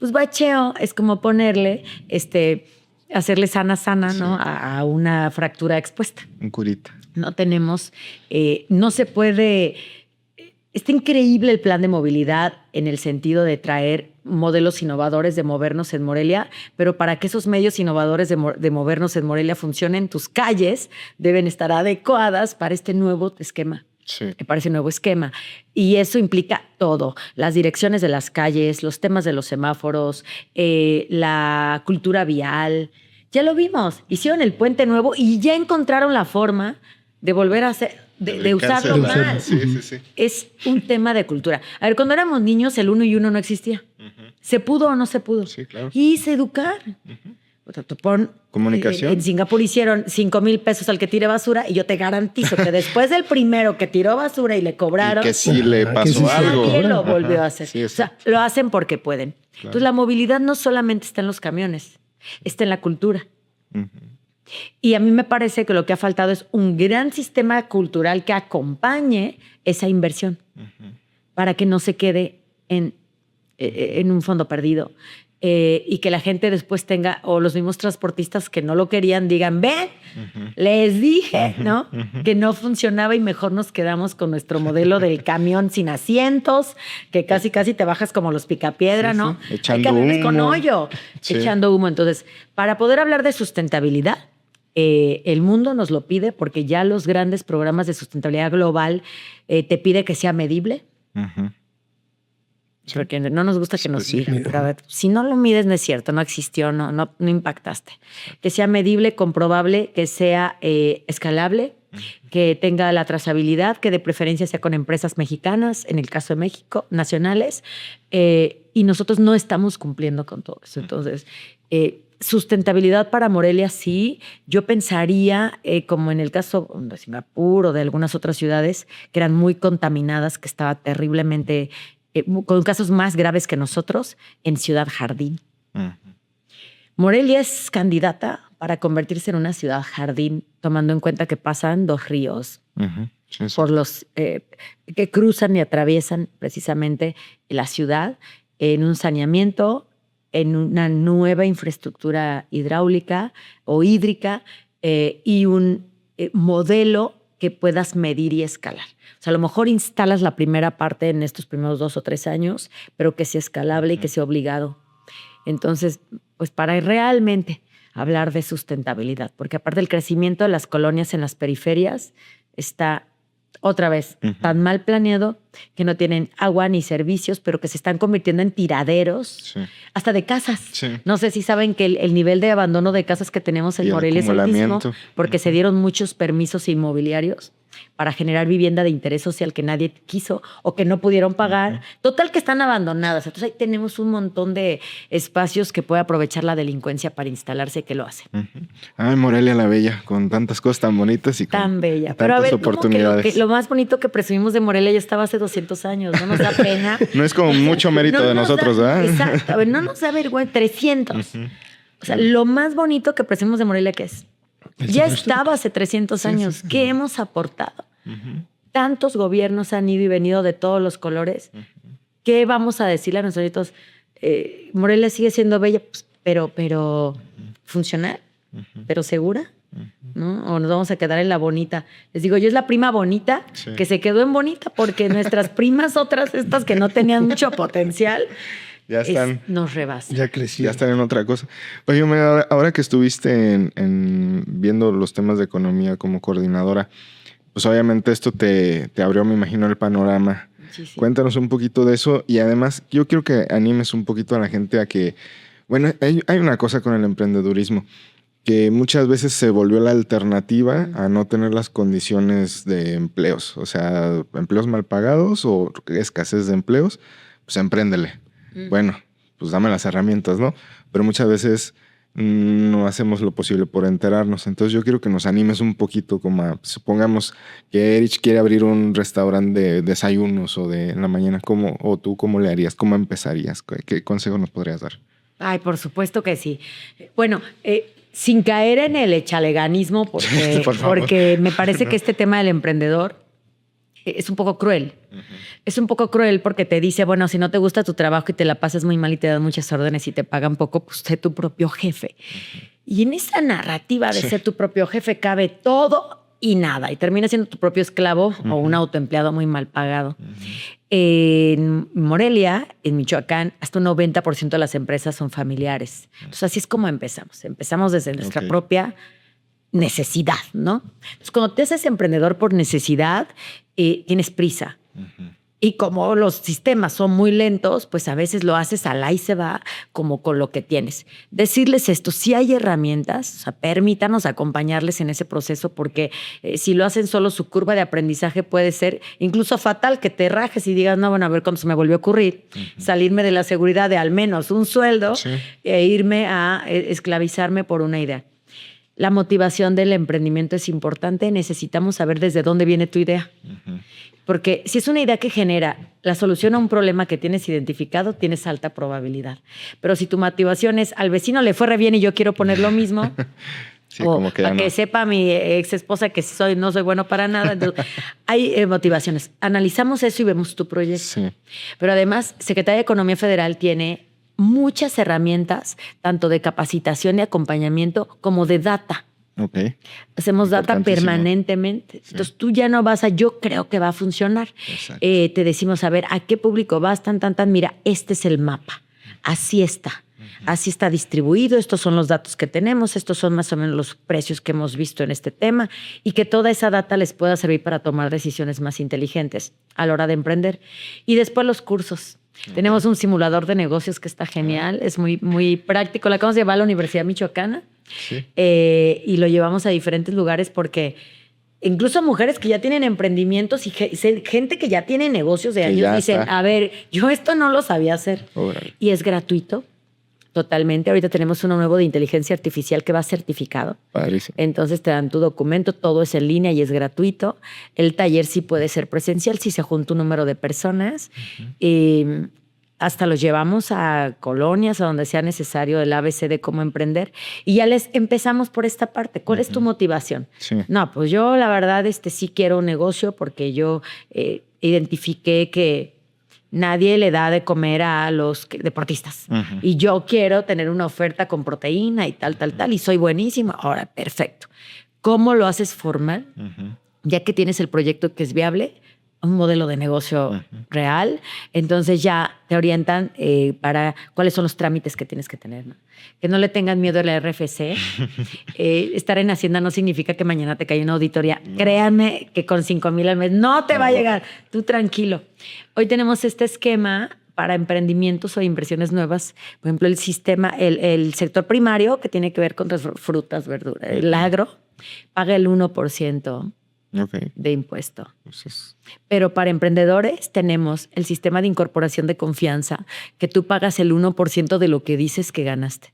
Pues bacheo es como ponerle, hacerle sana, ¿no? A una fractura expuesta. Un curita. No tenemos, no se puede... Está increíble el plan de movilidad en el sentido de traer modelos innovadores de movernos en Morelia, pero para que esos medios innovadores de movernos en Morelia funcionen, tus calles deben estar adecuadas para este nuevo esquema. Para ese nuevo esquema. Y eso implica todo. Las direcciones de las calles, los temas de los semáforos, la cultura vial. Ya lo vimos. Hicieron el puente nuevo y ya encontraron la forma de volver a hacer... De usarlo mal. Sí. Es un tema de cultura. A ver, cuando éramos niños, el 1 y 1 no existía. ¿Se pudo o no se pudo? Sí, claro. Y se educar. O sea, tú pon, comunicación. En Singapur hicieron 5,000 pesos al que tire basura y yo te garantizo que después del primero que tiró basura y le cobraron... Y que sí le pasó algo. Nadie lo volvió a hacer. Sí, o sea, lo hacen porque pueden. Claro. Entonces, la movilidad no solamente está en los camiones, está en la cultura. Y a mí me parece que lo que ha faltado es un gran sistema cultural que acompañe esa inversión para que no se quede en un fondo perdido y que la gente después tenga, o los mismos transportistas que no lo querían digan, ven, les dije, ¿no? Que no funcionaba y mejor nos quedamos con nuestro modelo del camión sin asientos, que casi te bajas como los picapiedra, ¿no? Echando humo. Con hoyo, echando humo. Entonces, para poder hablar de sustentabilidad, el mundo nos lo pide porque ya los grandes programas de sustentabilidad global te pide que sea medible. Porque no nos gusta que nos digan. Pero a ver, si no lo mides, no es cierto, no existió, no impactaste. Que sea medible, comprobable, que sea escalable, que tenga la trazabilidad, que de preferencia sea con empresas mexicanas, en el caso de México, nacionales. Y nosotros no estamos cumpliendo con todo eso. Entonces, sustentabilidad para Morelia, sí. Yo pensaría, como en el caso de Singapur o de algunas otras ciudades que eran muy contaminadas, que estaba terriblemente, con casos más graves que nosotros, en Ciudad Jardín. Morelia es candidata para convertirse en una ciudad jardín, tomando en cuenta que pasan 2 ríos por los que cruzan y atraviesan precisamente la ciudad en un saneamiento, en una nueva infraestructura hidráulica o hídrica y un modelo que puedas medir y escalar. O sea, a lo mejor instalas la primera parte en estos primeros 2 o 3 años, pero que sea escalable y que sea obligado. Entonces, pues para realmente hablar de sustentabilidad, porque aparte del crecimiento de las colonias en las periferias está otra vez tan mal planeado que no tienen agua ni servicios, pero que se están convirtiendo en tiraderos, hasta de casas. No sé si saben que el nivel de abandono de casas que tenemos en Morelia es el mismo, porque se dieron muchos permisos inmobiliarios. para generar vivienda de interés social que nadie quiso o que no pudieron pagar. Total que están abandonadas. Entonces ahí tenemos un montón de espacios que puede aprovechar la delincuencia para instalarse, que lo hace. Ay, Morelia la Bella, con tantas cosas tan bonitas y con tan bella. tantas Pero a ver, oportunidades. Lo más bonito que presumimos de Morelia ya estaba hace 200 años. No nos da pena. No es como mucho mérito de nosotros, ¿verdad? Exacto. A ver, no nos da vergüenza. 300. O sea, lo más bonito que presumimos de Morelia, ¿qué es? Ya estaba hace 300 años. Sí. ¿Qué hemos aportado? Tantos gobiernos han ido y venido de todos los colores. ¿Qué vamos a decirle a nuestros nietos? Morelia sigue siendo bella, pues, pero funcional, pero segura, ¿no? O nos vamos a quedar en la bonita. Les digo, yo es la prima bonita que se quedó en bonita porque nuestras primas otras, estas que no tenían mucho potencial, ya están, nos rebasan. Ya crecieron. Ya están en otra cosa. Oye, ahora que estuviste viendo los temas de economía como coordinadora, pues obviamente esto te abrió, me imagino, el panorama. Sí. Cuéntanos un poquito de eso y además yo quiero que animes un poquito a la gente a que, bueno, hay una cosa con el emprendedurismo que muchas veces se volvió la alternativa a no tener las condiciones de empleos, o sea, empleos mal pagados o escasez de empleos, pues empréndele. Bueno, pues dame las herramientas, ¿no? Pero muchas veces no hacemos lo posible por enterarnos. Entonces yo quiero que nos animes un poquito, como supongamos que Erich quiere abrir un restaurante de desayunos o de en la mañana, o tú cómo le harías, cómo empezarías, qué consejo nos podrías dar. Ay, por supuesto que sí. Bueno, sin caer en el echaleganismo, porque me parece que este tema del emprendedor es un poco cruel. Es un poco cruel porque te dice, bueno, si no te gusta tu trabajo y te la pasas muy mal y te dan muchas órdenes y te pagan poco, pues sé tu propio jefe. Y en esa narrativa de ser tu propio jefe cabe todo y nada. Y terminas siendo tu propio esclavo o un autoempleado muy mal pagado. En Morelia, en Michoacán, hasta un 90% de las empresas son familiares. Entonces así es como empezamos. Empezamos desde nuestra propia necesidad, ¿no? Entonces, cuando te haces emprendedor por necesidad, tienes prisa. Y como los sistemas son muy lentos, pues a veces lo haces al ahí se va, como con lo que tienes. Decirles esto, si hay herramientas, o sea, permítanos acompañarles en ese proceso, porque si lo hacen solo, su curva de aprendizaje puede ser incluso fatal, que te rajes y digas, no, bueno, a ver cuándo se me volvió a ocurrir, salirme de la seguridad de al menos un sueldo e irme a esclavizarme por una idea. La motivación del emprendimiento es importante. Necesitamos saber desde dónde viene tu idea. Porque si es una idea que genera la solución a un problema que tienes identificado, tienes alta probabilidad. Pero si tu motivación es al vecino le fue re bien y yo quiero poner lo mismo, o como que para que sepa mi ex esposa que no soy bueno para nada. Entonces, hay motivaciones. Analizamos eso y vemos tu proyecto. Sí. Pero además, Secretaría de Economía Federal tiene muchas herramientas, tanto de capacitación y acompañamiento como de data. Hacemos data permanentemente. Sí. Entonces tú ya no vas yo creo que va a funcionar. Te decimos, a ver, ¿a qué público vas? Mira, este es el mapa. Así está. Así está distribuido. Estos son los datos que tenemos. Estos son más o menos los precios que hemos visto en este tema y que toda esa data les pueda servir para tomar decisiones más inteligentes a la hora de emprender. Y después los cursos. Tenemos un simulador de negocios que está genial, es muy, muy práctico. Lo acabamos de llevar a la Universidad Michoacana y lo llevamos a diferentes lugares porque incluso mujeres que ya tienen emprendimientos y gente que ya tiene negocios de años dicen, a ver, yo esto no lo sabía hacer. Y es gratuito. Totalmente. Ahorita tenemos uno nuevo de inteligencia artificial que va certificado. Padrísimo. Entonces te dan tu documento, todo es en línea y es gratuito. El taller sí puede ser presencial si se junta un número de personas. Hasta los llevamos a colonias, a donde sea necesario, el ABC de cómo emprender. Y ya les empezamos por esta parte. ¿Cuál es tu motivación? Sí. No, pues yo la verdad sí quiero un negocio porque yo identifiqué que nadie le da de comer a los deportistas. Y yo quiero tener una oferta con proteína y tal, y soy buenísimo. Ahora, perfecto. ¿Cómo lo haces formal? Ya que tienes el proyecto que es viable, un modelo de negocio real, entonces ya te orientan para cuáles son los trámites que tienes que tener, ¿no? Que no le tengan miedo a la RFC. Estar en Hacienda no significa que mañana te caiga una auditoría. No. Créanme que con 5,000 al mes no te va a llegar. Tú tranquilo. Hoy tenemos este esquema para emprendimientos o inversiones nuevas. Por ejemplo, el sistema, el sector primario, que tiene que ver con frutas, verduras, el agro, paga el 1%. de impuesto. Pero para emprendedores tenemos el sistema de incorporación de confianza, que tú pagas el 1% de lo que dices que ganaste.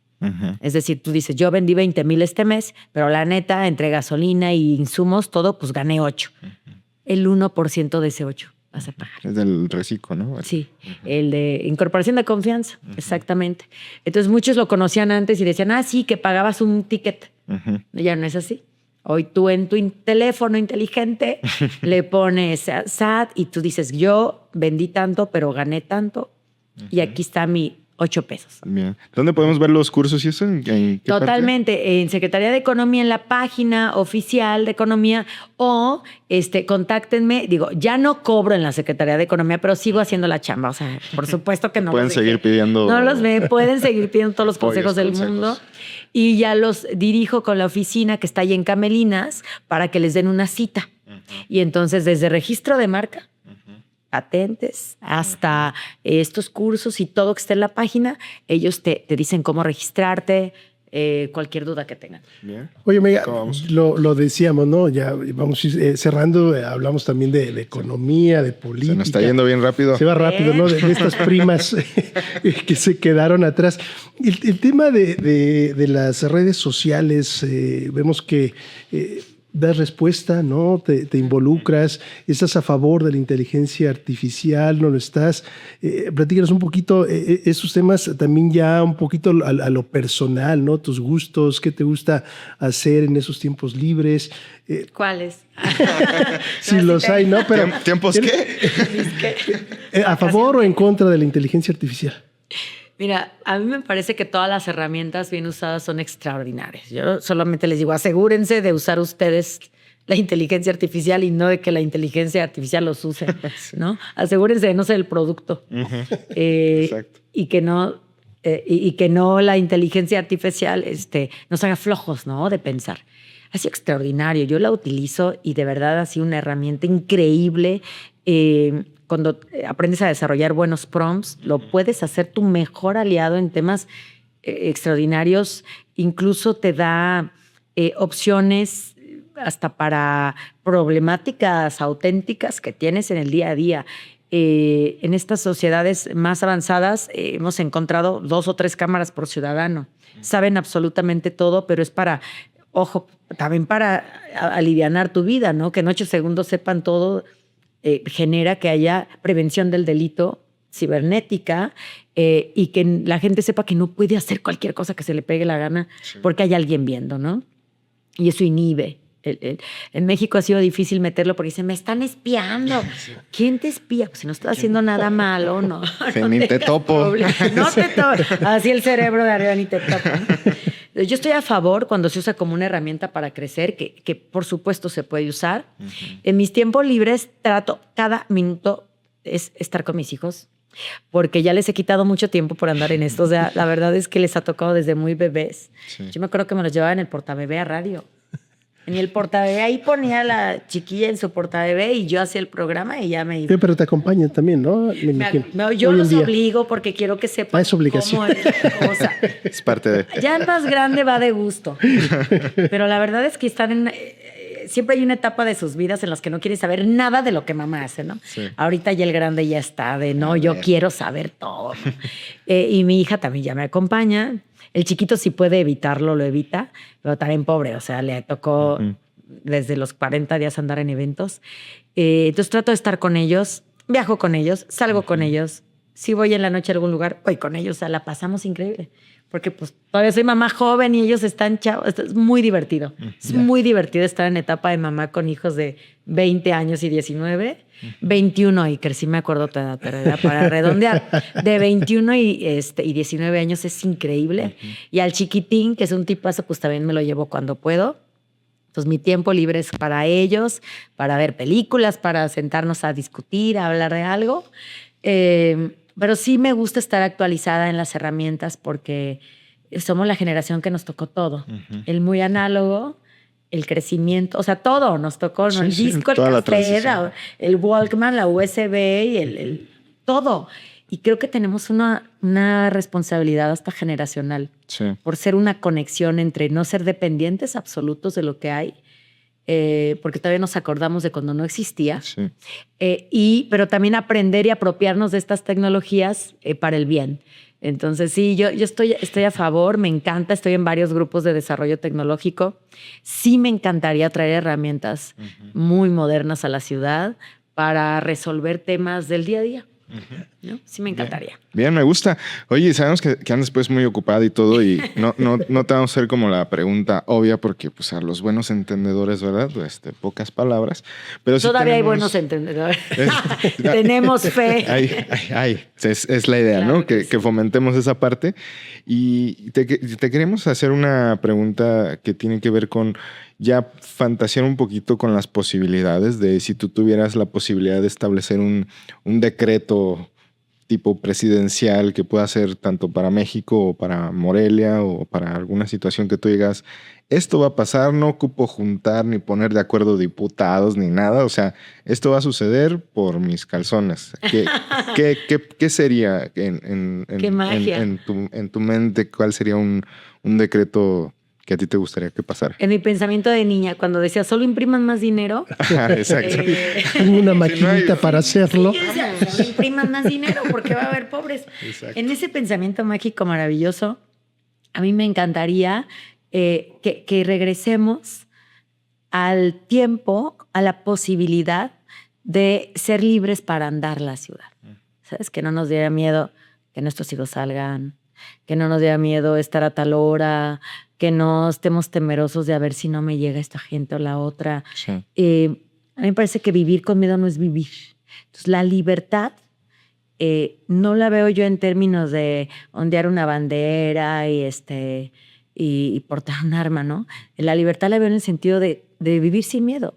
Es decir, tú dices, yo vendí 20,000 este mes, pero la neta, entre gasolina y insumos, todo, pues gané 8. El 1% de ese 8 vas a pagar. Es del reciclo, ¿no? Sí, el de incorporación de confianza, exactamente. Entonces muchos lo conocían antes y decían, sí, que pagabas un ticket. Ya no es así. Hoy tú en tu teléfono inteligente le pones SAT y tú dices, yo vendí tanto, pero gané tanto y aquí está mi 8 pesos. Bien. ¿Dónde podemos ver los cursos y eso? ¿En qué Totalmente. parte? En Secretaría de Economía, en la página oficial de Economía, o contáctenme. Digo, ya no cobro en la Secretaría de Economía, pero sigo haciendo la chamba. O sea, por supuesto que no. Pueden seguir pidiendo. No los ve, pueden seguir pidiendo todos los consejos del mundo. Y ya los dirijo con la oficina que está ahí en Camelinas para que les den una cita. Y entonces, desde registro de marca, patentes, hasta estos cursos y todo que está en la página, ellos te dicen cómo registrarte, cualquier duda que tengan. Bien. Oye, Mega, lo decíamos, ¿no? Ya vamos cerrando, hablamos también de economía, de política. Se nos está yendo bien rápido. Se va rápido, ¿no? De estas primas que se quedaron atrás. El tema de las redes sociales, vemos que das respuesta, ¿no? Te involucras, estás a favor de la inteligencia artificial, ¿no lo estás? Platícanos un poquito esos temas también ya un poquito a lo personal, ¿no? Tus gustos, qué te gusta hacer en esos tiempos libres. ¿Cuáles? Si los hay, ¿no? Pero, ¿Tiempos qué? ¿A favor o en contra de la inteligencia artificial? Mira, a mí me parece que todas las herramientas bien usadas son extraordinarias. Yo solamente les digo, asegúrense de usar ustedes la inteligencia artificial y no de que la inteligencia artificial los use, ¿no? Asegúrense de no ser el producto. Exacto. Y que no la inteligencia artificial nos haga flojos, ¿no? De pensar. Ha sido extraordinario. Yo la utilizo y de verdad ha sido una herramienta increíble. Cuando aprendes a desarrollar buenos prompts, lo puedes hacer tu mejor aliado en temas extraordinarios. Incluso te da opciones hasta para problemáticas auténticas que tienes en el día a día. En estas sociedades más avanzadas hemos encontrado 2 o 3 cámaras por ciudadano. Saben absolutamente todo, pero es para, ojo, también para alivianar tu vida, ¿no? Que en 8 segundos sepan todo. Genera que haya prevención del delito cibernética y que la gente sepa que no puede hacer cualquier cosa que se le pegue la gana porque hay alguien viendo, ¿no? Y eso inhibe. En México ha sido difícil meterlo porque dicen, me están espiando. ¿Quién te espía? Pues si no estás haciendo nada malo, ¿no? Ni te topo. No te topo. Así el cerebro de arriba ni te topo. Yo estoy a favor cuando se usa como una herramienta para crecer, que por supuesto se puede usar. En mis tiempos libres trato cada minuto es estar con mis hijos, porque ya les he quitado mucho tiempo por andar en esto. O sea, la verdad es que les ha tocado desde muy bebés. Sí. Yo me acuerdo que me los llevaba en el portabebé a radio. En el portabebé, ahí ponía a la chiquilla en su portabebé y yo hacía el programa y ya me iba. Pero te acompañan también, ¿no? Yo los obligo porque quiero que sepan es obligación. cómo es la cosa. Es parte de... Ya el más grande va de gusto. Pero la verdad es que están siempre hay una etapa de sus vidas en las que no quieren saber nada de lo que mamá hace, ¿no? Sí. Ahorita ya el grande ya está de, no, yo quiero saber todo. Y mi hija también ya me acompaña. El chiquito, si puede evitarlo, lo evita, pero también pobre, o sea, le tocó desde los 40 días andar en eventos. Entonces trato de estar con ellos, viajo con ellos, salgo con ellos. Si voy en la noche a algún lugar, voy con ellos, o sea, la pasamos increíble. Porque pues todavía soy mamá joven y ellos están chavos. Es muy divertido. Es muy divertido estar en etapa de mamá con hijos de 20 años y 19. 21 y crecí, me acuerdo toda edad, para redondear. De 21 y 19 años es increíble. Y al chiquitín, que es un tipazo, pues también me lo llevo cuando puedo. Entonces mi tiempo libre es para ellos, para ver películas, para sentarnos a discutir, a hablar de algo. Pero sí me gusta estar actualizada en las herramientas porque somos la generación que nos tocó todo. El muy análogo, el crecimiento, o sea, todo nos tocó, ¿no? El disco, el cassette, el Walkman, la USB y el todo. Y creo que tenemos una responsabilidad hasta generacional por ser una conexión entre no ser dependientes absolutos de lo que hay porque todavía nos acordamos de cuando no existía, Sí. pero también aprender y apropiarnos de estas tecnologías para el bien. Entonces, sí, yo estoy a favor, me encanta, estoy en varios grupos de desarrollo tecnológico. Sí me encantaría traer herramientas muy modernas a la ciudad para resolver temas del día a día. ¿No? Sí me encantaría. Bien, me gusta. Oye, sabemos que andas pues muy ocupada y todo y no te vamos a hacer como la pregunta obvia porque pues a los buenos entendedores, ¿verdad? Pocas palabras. Pero sí todavía hay buenos entendedores. Tenemos fe. Es la idea, claro, ¿no? Que fomentemos esa parte. Y te queremos hacer una pregunta que tiene que ver con ya fantasear un poquito con las posibilidades de si tú tuvieras la posibilidad de establecer un decreto tipo presidencial que pueda ser tanto para México o para Morelia o para alguna situación que tú digas, esto va a pasar, no ocupo juntar ni poner de acuerdo diputados ni nada, o sea, esto va a suceder por mis calzones. ¿Qué sería Qué magia. en tu mente? ¿Cuál sería un decreto que a ti te gustaría que pasara? En mi pensamiento de niña, cuando decía solo impriman más dinero. Exacto. Tengo una maquinita para hacerlo. Sí, solo impriman más dinero porque va a haber pobres. Exacto. En ese pensamiento mágico maravilloso, a mí me encantaría que regresemos al tiempo, a la posibilidad de ser libres para andar la ciudad. ¿Sabes? Que no nos diera miedo que nuestros hijos salgan, que no nos diera miedo estar a tal hora, que no estemos temerosos de a ver si no me llega esta gente o la otra. Sí. A mí me parece que vivir con miedo no es vivir. Entonces, la libertad no la veo yo en términos de ondear una bandera y portar un arma, ¿no? La libertad la veo en el sentido de vivir sin miedo.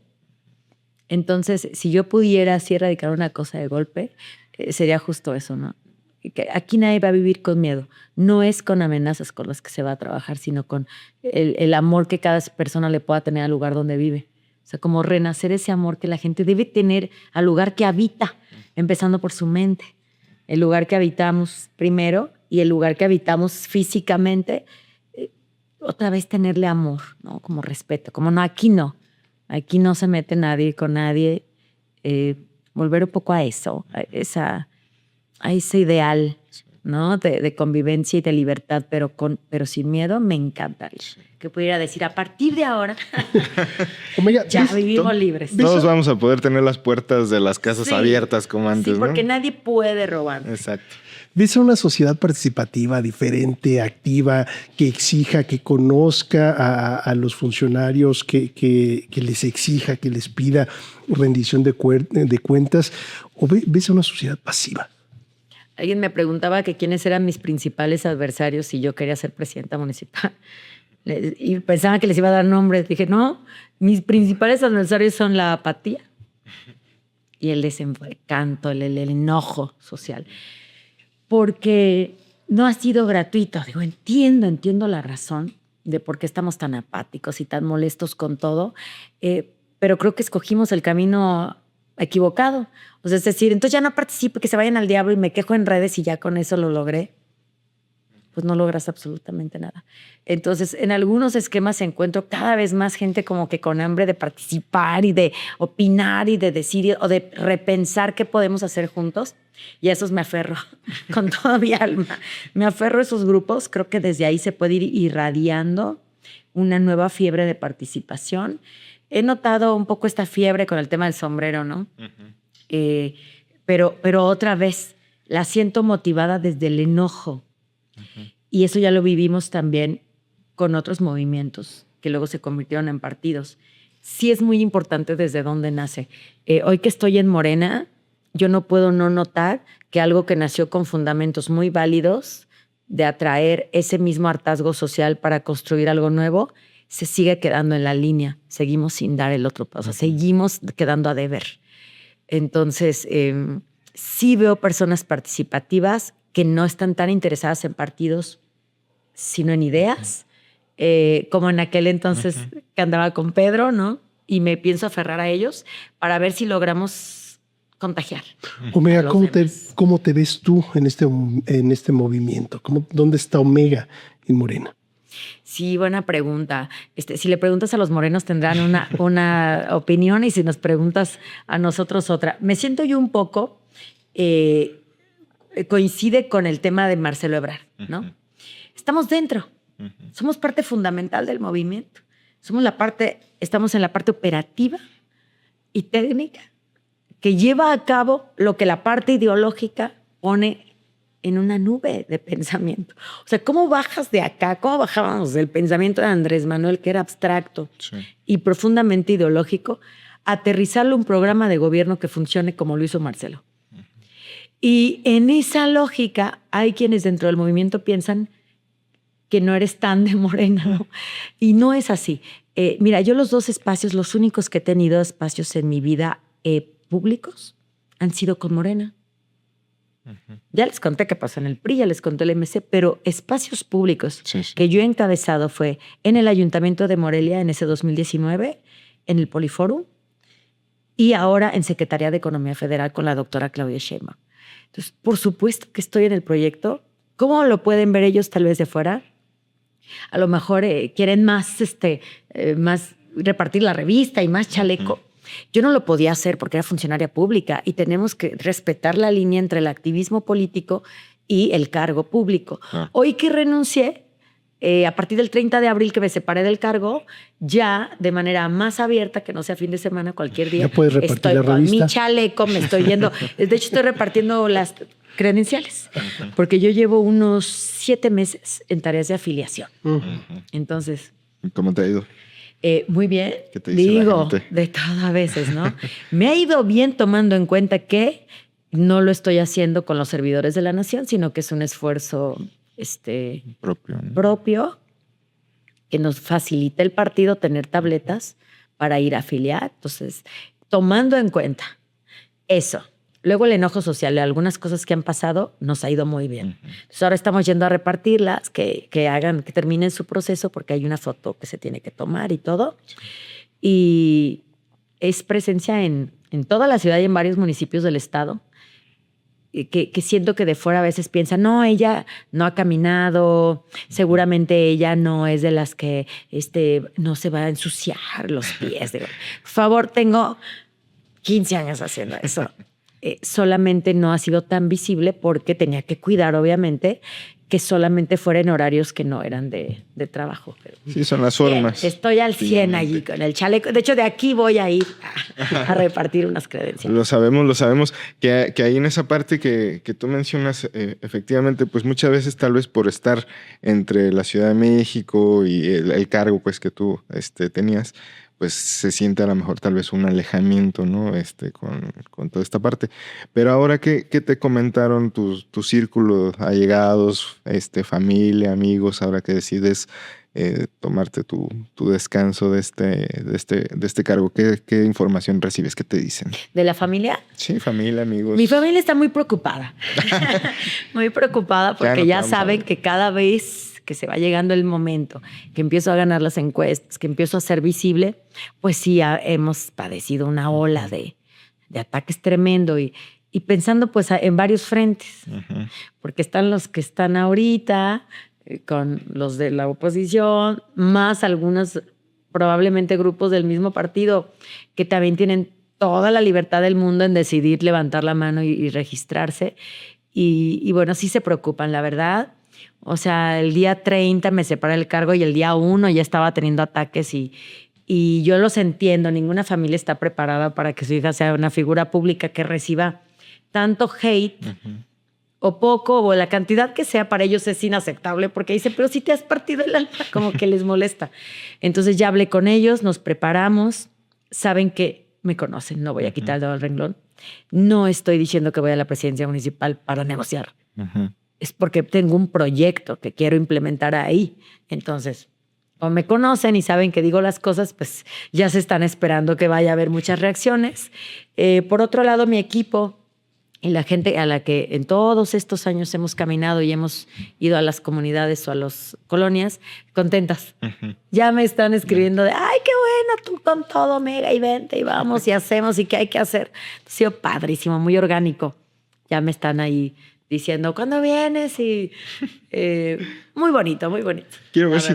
Entonces, si yo pudiera así erradicar una cosa de golpe, sería justo eso, ¿no? Que aquí nadie va a vivir con miedo. No es con amenazas con las que se va a trabajar, sino con el amor que cada persona le pueda tener al lugar donde vive. O sea, como renacer ese amor que la gente debe tener al lugar que habita, empezando por su mente. El lugar que habitamos primero y el lugar que habitamos físicamente, otra vez tenerle amor, ¿no? Como respeto. Como no, aquí no. Aquí no se mete nadie con nadie. Volver un poco a eso, a ese ideal, ¿no? De convivencia y de libertad, pero sin miedo, me encantaría. Que pudiera decir, a partir de ahora, ya vivimos libres. Todos vamos a poder tener las puertas de las casas abiertas como antes, sí, porque ¿no? nadie puede robar. Exacto. ¿Ves a una sociedad participativa, diferente, activa, que exija, que conozca a los funcionarios, que les exija, que les pida rendición de cuentas? ¿O ves a una sociedad pasiva? Alguien me preguntaba que quiénes eran mis principales adversarios si yo quería ser presidenta municipal. Y pensaba que les iba a dar nombres. Dije, no, mis principales adversarios son la apatía y el desencanto, el enojo social. Porque no ha sido gratuito. Digo, entiendo la razón de por qué estamos tan apáticos y tan molestos con todo, pero creo que escogimos el camino equivocado. O sea, es decir, entonces ya no participo, que se vayan al diablo y me quejo en redes y ya con eso lo logré. Pues no logras absolutamente nada. Entonces, en algunos esquemas encuentro cada vez más gente como que con hambre de participar y de opinar y de decir o de repensar qué podemos hacer juntos. Y a esos me aferro con toda mi alma. Me aferro a esos grupos. Creo que desde ahí se puede ir irradiando una nueva fiebre de participación. He notado un poco esta fiebre con el tema del sombrero, ¿no? Uh-huh. Pero otra vez, la siento motivada desde el enojo. Uh-huh. Y eso ya lo vivimos también con otros movimientos que luego se convirtieron en partidos. Sí es muy importante desde dónde nace. Hoy que estoy en Morena, yo no puedo no notar que algo que nació con fundamentos muy válidos de atraer ese mismo hartazgo social para construir algo nuevo, se sigue quedando en la línea. Seguimos sin dar el otro paso. Seguimos quedando a deber. Entonces, sí veo personas participativas que no están tan interesadas en partidos, sino en ideas, como en aquel entonces que andaba con Pedro, ¿no? Y me pienso aferrar a ellos para ver si logramos contagiar. Omega, ¿cómo te ves tú en este movimiento? ¿Dónde está Omega en Morena? Sí, buena pregunta. Si le preguntas a los morenos tendrán una opinión y si nos preguntas a nosotros otra. Me siento yo un poco, coincide con el tema de Marcelo Ebrard, ¿no? Estamos dentro, somos parte fundamental del movimiento. Estamos en la parte operativa y técnica que lleva a cabo lo que la parte ideológica pone en una nube de pensamiento. O sea, ¿cómo bajas de acá? ¿Cómo bajábamos del pensamiento de Andrés Manuel, que era abstracto y profundamente ideológico, a aterrizarlo un programa de gobierno que funcione como lo hizo Marcelo? Y en esa lógica hay quienes dentro del movimiento piensan que no eres tan de Morena, ¿no? Y no es así. Mira, yo los únicos que he tenido espacios en mi vida públicos han sido con Morena. Ya les conté qué pasó en el PRI, ya les conté el MC, pero espacios públicos que yo he encabezado fue en el Ayuntamiento de Morelia en ese 2019, en el Poliforum y ahora en Secretaría de Economía Federal con la doctora Claudia Sheinbaum. Entonces, por supuesto que estoy en el proyecto. ¿Cómo lo pueden ver ellos tal vez de fuera? A lo mejor quieren más repartir la revista y más chaleco. Yo no lo podía hacer porque era funcionaria pública y tenemos que respetar la línea entre el activismo político y el cargo público. Hoy que renuncié, a partir del 30 de abril que me separé del cargo, ya de manera más abierta, que no sea fin de semana, cualquier día, ya puedes repartir estoy la revista. Con mi chaleco, me estoy yendo. De hecho, estoy repartiendo las credenciales, porque yo llevo unos 7 meses en tareas de afiliación. Entonces, ¿cómo te ha ido? Muy bien. ¿Qué te dice la gente? De todo a veces, ¿no? Me ha ido bien tomando en cuenta que no lo estoy haciendo con los servidores de la nación, sino que es un esfuerzo propio que nos facilita el partido tener tabletas para ir a afiliar. Entonces, tomando en cuenta eso. Luego el enojo social, algunas cosas que han pasado, nos ha ido muy bien. Entonces ahora estamos yendo a repartirlas, que terminen su proceso, porque hay una foto que se tiene que tomar y todo. Y es presencia en toda la ciudad y en varios municipios del estado, que siento que de fuera a veces piensan, no, ella no ha caminado, seguramente ella no es de las que no se va a ensuciar los pies. Por favor, tengo 15 años haciendo eso. Solamente no ha sido tan visible porque tenía que cuidar, obviamente, que solamente fuera en horarios que no eran de trabajo. Pero sí, son las formas. Estoy al 100 allí con el chaleco. De hecho, de aquí voy a ir a repartir unas credenciales. Lo sabemos. Que ahí en esa parte que tú mencionas, efectivamente, pues muchas veces tal vez por estar entre la Ciudad de México y el cargo pues que tú tenías, pues se siente a lo mejor tal vez un alejamiento, ¿no? Con toda esta parte. Pero ahora, ¿qué te comentaron tu círculo allegados, familia, amigos, ahora que decides tomarte tu descanso de este cargo? ¿Qué información recibes? ¿Qué te dicen? ¿De la familia? Sí, familia, amigos. Mi familia está muy preocupada. Muy preocupada porque ya saben que cada vez que se va llegando el momento, que empiezo a ganar las encuestas, que empiezo a ser visible, pues sí, hemos padecido una ola de ataques tremendo y pensando pues en varios frentes, porque están los que están ahorita con los de la oposición, más algunos probablemente grupos del mismo partido que también tienen toda la libertad del mundo en decidir levantar la mano y registrarse. Y bueno, sí se preocupan, la verdad. O sea, el día 30 me separé del cargo y el día 1 ya estaba teniendo ataques y yo los entiendo. Ninguna familia está preparada para que su hija sea una figura pública que reciba tanto hate o poco, o la cantidad que sea, para ellos es inaceptable porque dicen, pero si te has partido el alma, como que les molesta. Entonces ya hablé con ellos, nos preparamos, saben que me conocen, no voy a quitar el dedo al renglón. No estoy diciendo que voy a la presidencia municipal para negociar. Es porque tengo un proyecto que quiero implementar ahí. Entonces, o me conocen y saben que digo las cosas, pues ya se están esperando que vaya a haber muchas reacciones. Por otro lado, mi equipo y la gente a la que en todos estos años hemos caminado y hemos ido a las comunidades o a las colonias, contentas. Ya me están escribiendo de, ay, qué buena, tú con todo, mega, y vente, y vamos, y hacemos, y qué hay que hacer. Ha sido padrísimo, muy orgánico. Ya me están ahí diciendo, ¿cuándo vienes? Y muy bonito, muy bonito. Quiero ver si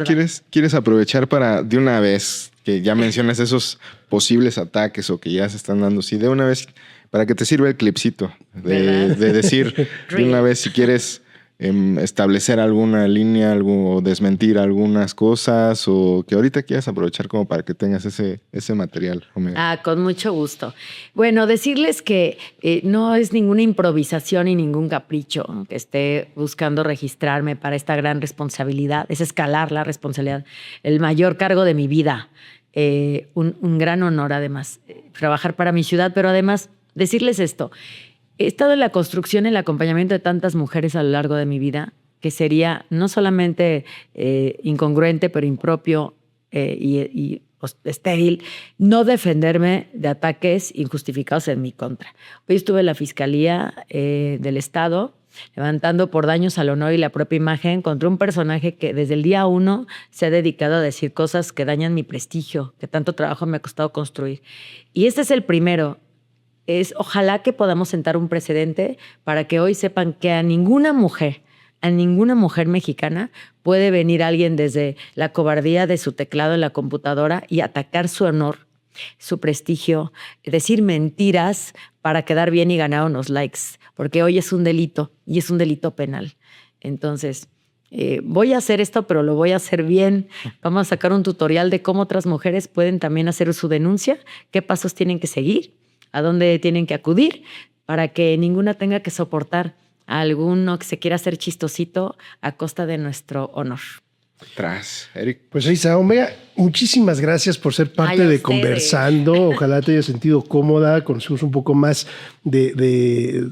quieres aprovechar para, de una vez, que ya mencionas esos posibles ataques o que ya se están dando, sí, de una vez, para que te sirva el clipcito, de decir de una vez si quieres establecer alguna línea, o desmentir algunas cosas, o que ahorita quieras aprovechar como para que tengas ese material, Omega. Con mucho gusto. Bueno, decirles que no es ninguna improvisación y ningún capricho que esté buscando registrarme para esta gran responsabilidad, es escalar la responsabilidad, el mayor cargo de mi vida, un gran honor además, trabajar para mi ciudad, pero además decirles esto. He estado en la construcción, en el acompañamiento de tantas mujeres a lo largo de mi vida, que sería no solamente incongruente, pero impropio y estéril, no defenderme de ataques injustificados en mi contra. Hoy estuve en la Fiscalía del Estado levantando por daños al honor y la propia imagen contra un personaje que desde el día 1 se ha dedicado a decir cosas que dañan mi prestigio, que tanto trabajo me ha costado construir. Y este es el primero. Ojalá que podamos sentar un precedente para que hoy sepan que a ninguna mujer mexicana puede venir alguien desde la cobardía de su teclado en la computadora y atacar su honor, su prestigio, decir mentiras para quedar bien y ganar unos likes, porque hoy es un delito y es un delito penal. Entonces, voy a hacer esto, pero lo voy a hacer bien. Vamos a sacar un tutorial de cómo otras mujeres pueden también hacer su denuncia, qué pasos tienen que seguir, a dónde tienen que acudir para que ninguna tenga que soportar a alguno que se quiera hacer chistosito a costa de nuestro honor. Eric. Pues ahí está, Omega. Muchísimas gracias por ser parte de Conversando. Ojalá te hayas sentido cómoda. Conocimos un poco más de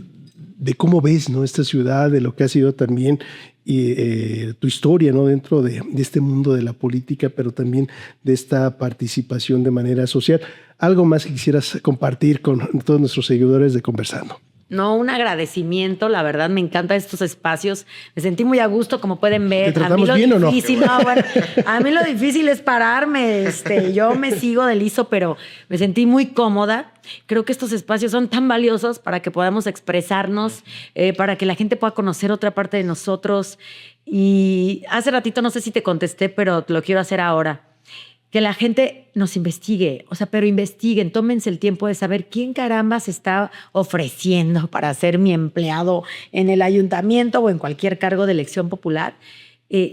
cómo ves, ¿no?, esta ciudad, de lo que ha sido también tu historia, ¿no?, dentro de este mundo de la política, pero también de esta participación de manera social. ¿Algo más que quisieras compartir con todos nuestros seguidores de Conversando? No, un agradecimiento, la verdad, me encantan estos espacios. Me sentí muy a gusto, como pueden ver. ¿Te tratamos bien o no? Bueno, a mí lo difícil es pararme. Yo me sigo de liso, pero me sentí muy cómoda. Creo que estos espacios son tan valiosos para que podamos expresarnos, para que la gente pueda conocer otra parte de nosotros. Y hace ratito no sé si te contesté, pero lo quiero hacer ahora. Que la gente nos investigue, pero investiguen, tómense el tiempo de saber quién caramba se está ofreciendo para ser mi empleado en el ayuntamiento o en cualquier cargo de elección popular.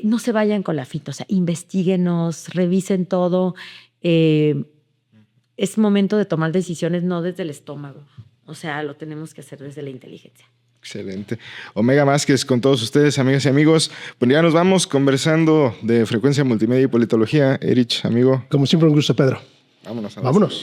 No se vayan con la finta, investiguenos, revisen todo. Es momento de tomar decisiones no desde el estómago, lo tenemos que hacer desde la inteligencia. Excelente. Omega Vázquez con todos ustedes, amigas y amigos. Pues ya nos vamos conversando de frecuencia multimedia y politología. Erich, amigo. Como siempre, un gusto, Pedro. Vámonos. Vámonos.